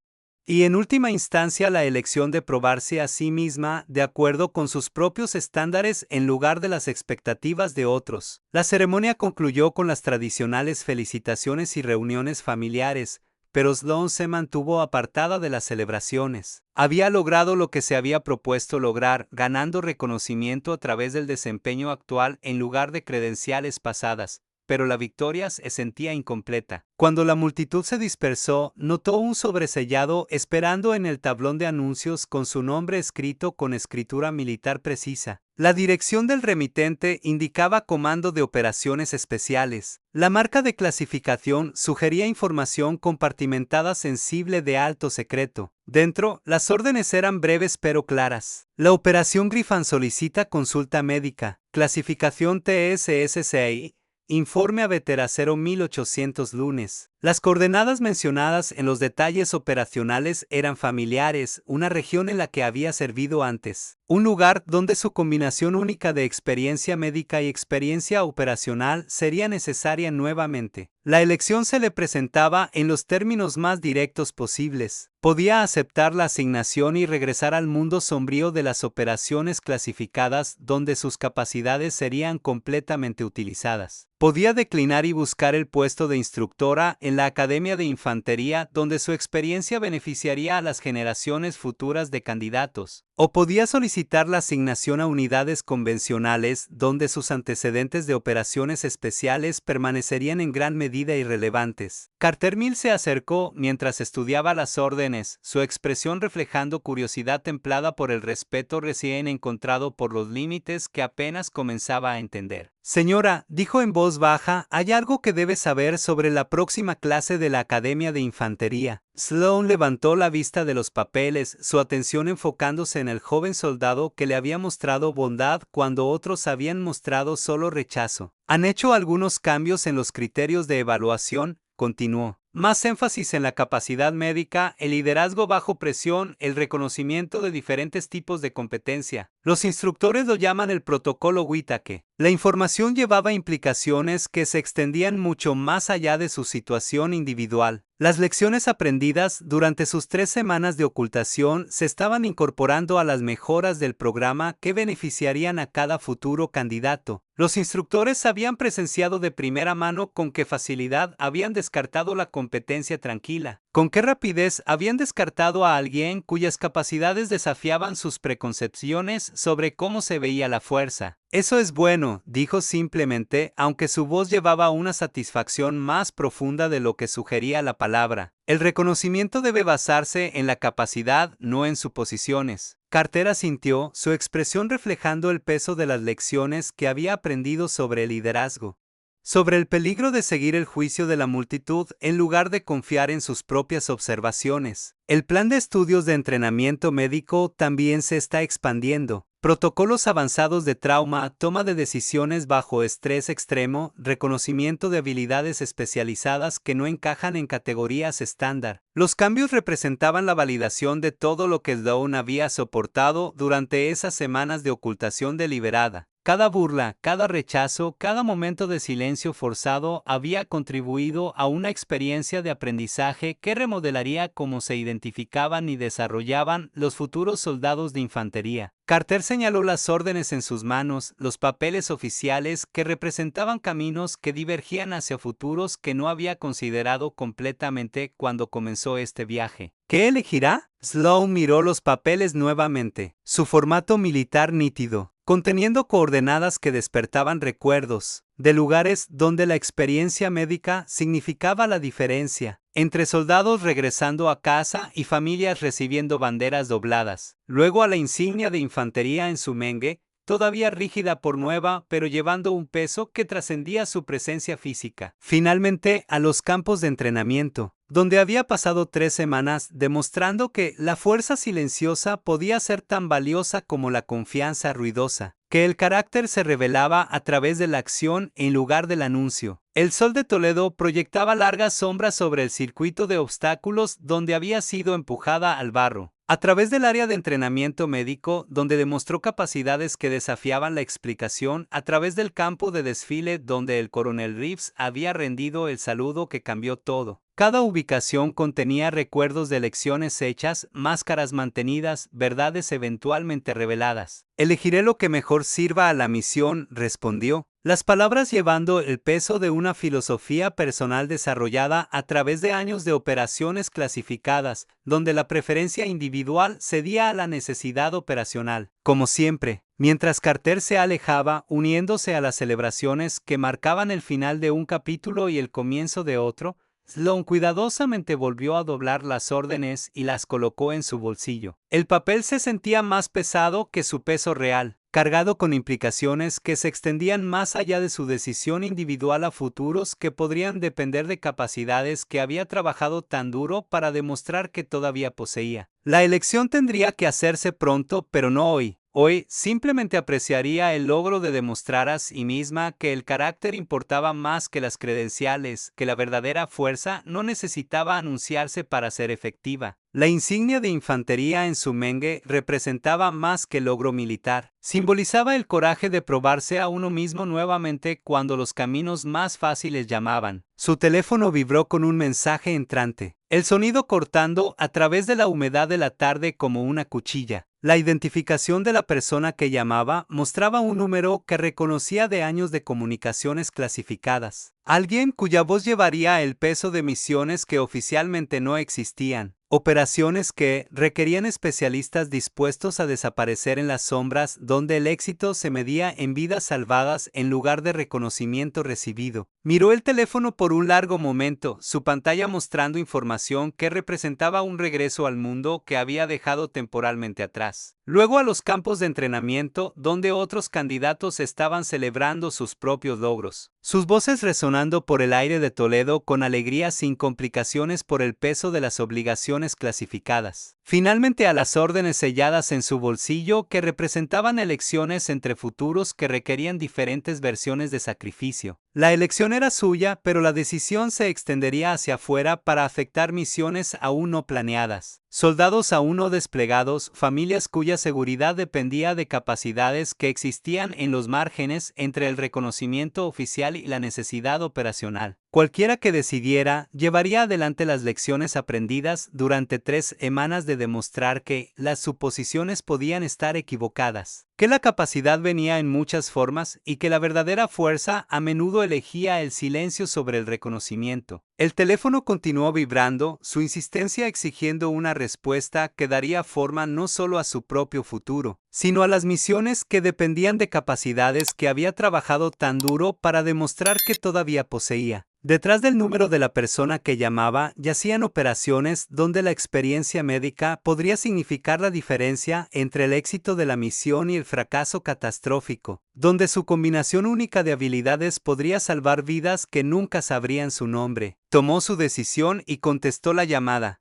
y en última instancia la elección de probarse a sí misma de acuerdo con sus propios estándares en lugar de las expectativas de otros. La ceremonia concluyó con las tradicionales felicitaciones y reuniones familiares, pero Sloan se mantuvo apartada de las celebraciones. Había logrado lo que se había propuesto lograr, ganando reconocimiento a través del desempeño actual en lugar de credenciales pasadas, pero la victoria se sentía incompleta. Cuando la multitud se dispersó, notó un sobresellado esperando en el tablón de anuncios con su nombre escrito con escritura militar precisa. La dirección del remitente indicaba Comando de Operaciones Especiales. La marca de clasificación sugería información compartimentada sensible de alto secreto. Dentro, las órdenes eran breves pero claras. La Operación Griffin solicita consulta médica. Clasificación TSS-6. Informe a Veteracero 1800 lunes. Las coordenadas mencionadas en los detalles operacionales eran familiares, una región en la que había servido antes, un lugar donde su combinación única de experiencia médica y experiencia operacional sería necesaria nuevamente. La elección se le presentaba en los términos más directos posibles. Podía aceptar la asignación y regresar al mundo sombrío de las operaciones clasificadas donde sus capacidades serían completamente utilizadas. Podía declinar y buscar el puesto de instructora en la Academia de Infantería donde su experiencia beneficiaría a las generaciones futuras de candidatos. O podía solicitar la asignación a unidades convencionales donde sus antecedentes de operaciones especiales permanecerían en gran medida irrelevantes. Carter Mill se acercó mientras estudiaba las órdenes, su expresión reflejando curiosidad templada por el respeto recién encontrado por los límites que apenas comenzaba a entender. Señora, dijo en voz baja, hay algo que debe saber sobre la próxima clase de la Academia de Infantería. Sloane levantó la vista de los papeles, su atención enfocándose en el joven soldado que le había mostrado bondad cuando otros habían mostrado solo rechazo. Han hecho algunos cambios en los criterios de evaluación, continuó. Más énfasis en la capacidad médica, el liderazgo bajo presión, el reconocimiento de diferentes tipos de competencia. Los instructores lo llaman el protocolo Whittaker. La información llevaba implicaciones que se extendían mucho más allá de su situación individual. Las lecciones aprendidas durante sus 3 semanas de ocultación se estaban incorporando a las mejoras del programa que beneficiarían a cada futuro candidato. Los instructores habían presenciado de primera mano con qué facilidad habían descartado la competencia tranquila, con qué rapidez habían descartado a alguien cuyas capacidades desafiaban sus preconcepciones sobre cómo se veía la fuerza. Eso es bueno, dijo simplemente, aunque su voz llevaba una satisfacción más profunda de lo que sugería la palabra. El reconocimiento debe basarse en la capacidad, no en suposiciones. Carter asintió, su expresión reflejando el peso de las lecciones que había aprendido sobre el liderazgo. Sobre el peligro de seguir el juicio de la multitud en lugar de confiar en sus propias observaciones. El plan de estudios de entrenamiento médico también se está expandiendo. Protocolos avanzados de trauma, toma de decisiones bajo estrés extremo, reconocimiento de habilidades especializadas que no encajan en categorías estándar. Los cambios representaban la validación de todo lo que Sloane había soportado durante esas semanas de ocultación deliberada. Cada burla, cada rechazo, cada momento de silencio forzado había contribuido a una experiencia de aprendizaje que remodelaría cómo se identificaban y desarrollaban los futuros soldados de infantería. Carter señaló las órdenes en sus manos, los papeles oficiales que representaban caminos que divergían hacia futuros que no había considerado completamente cuando comenzó este viaje. ¿Qué elegirá? Sloane miró los papeles nuevamente, su formato militar nítido, conteniendo coordenadas que despertaban recuerdos, de lugares donde la experiencia médica significaba la diferencia, entre soldados regresando a casa y familias recibiendo banderas dobladas, luego a la insignia de infantería en su mengue, todavía rígida por nueva, pero llevando un peso que trascendía su presencia física. Finalmente, a los campos de entrenamiento, donde había pasado 3 semanas demostrando que la fuerza silenciosa podía ser tan valiosa como la confianza ruidosa, que el carácter se revelaba a través de la acción en lugar del anuncio. El sol de Toledo proyectaba largas sombras sobre el circuito de obstáculos donde había sido empujada al barro. A través del área de entrenamiento médico, donde demostró capacidades que desafiaban la explicación, a través del campo de desfile donde el coronel Reeves había rendido el saludo que cambió todo. Cada ubicación contenía recuerdos de lecciones hechas, máscaras mantenidas, verdades eventualmente reveladas. Elegiré lo que mejor sirva a la misión, respondió. Las palabras llevando el peso de una filosofía personal desarrollada a través de años de operaciones clasificadas, donde la preferencia individual cedía a la necesidad operacional. Como siempre, mientras Carter se alejaba, uniéndose a las celebraciones que marcaban el final de un capítulo y el comienzo de otro, Sloane cuidadosamente volvió a doblar las órdenes y las colocó en su bolsillo. El papel se sentía más pesado que su peso real, cargado con implicaciones que se extendían más allá de su decisión individual a futuros que podrían depender de capacidades que había trabajado tan duro para demostrar que todavía poseía. La elección tendría que hacerse pronto, pero no hoy. Hoy simplemente apreciaría el logro de demostrar a sí misma que el carácter importaba más que las credenciales, que la verdadera fuerza no necesitaba anunciarse para ser efectiva. La insignia de infantería en su mengue representaba más que logro militar. Simbolizaba el coraje de probarse a uno mismo nuevamente cuando los caminos más fáciles llamaban. Su teléfono vibró con un mensaje entrante, el sonido cortando a través de la humedad de la tarde como una cuchilla. La identificación de la persona que llamaba mostraba un número que reconocía de años de comunicaciones clasificadas. Alguien cuya voz llevaría el peso de misiones que oficialmente no existían. Operaciones que requerían especialistas dispuestos a desaparecer en las sombras, donde el éxito se medía en vidas salvadas en lugar de reconocimiento recibido. Miró el teléfono por un largo momento, su pantalla mostrando información que representaba un regreso al mundo que había dejado temporalmente atrás. Luego a los campos de entrenamiento, donde otros candidatos estaban celebrando sus propios logros. Sus voces resonando por el aire de Toledo con alegría sin complicaciones por el peso de las obligaciones clasificadas. Finalmente a las órdenes selladas en su bolsillo que representaban elecciones entre futuros que requerían diferentes versiones de sacrificio. La elección era suya, pero la decisión se extendería hacia afuera para afectar misiones aún no planeadas. Soldados aún no desplegados, familias cuya seguridad dependía de capacidades que existían en los márgenes entre el reconocimiento oficial y la necesidad operacional. Cualquiera que decidiera, llevaría adelante las lecciones aprendidas durante 3 semanas de demostrar que las suposiciones podían estar equivocadas, que la capacidad venía en muchas formas y que la verdadera fuerza a menudo elegía el silencio sobre el reconocimiento. El teléfono continuó vibrando, su insistencia exigiendo una respuesta que daría forma no solo a su propio futuro, sino a las misiones que dependían de capacidades que había trabajado tan duro para demostrar que todavía poseía. Detrás del número de la persona que llamaba yacían operaciones donde la experiencia médica podría significar la diferencia entre el éxito de la misión y el fracaso catastrófico, donde su combinación única de habilidades podría salvar vidas que nunca sabrían su nombre. Tomó su decisión y contestó la llamada.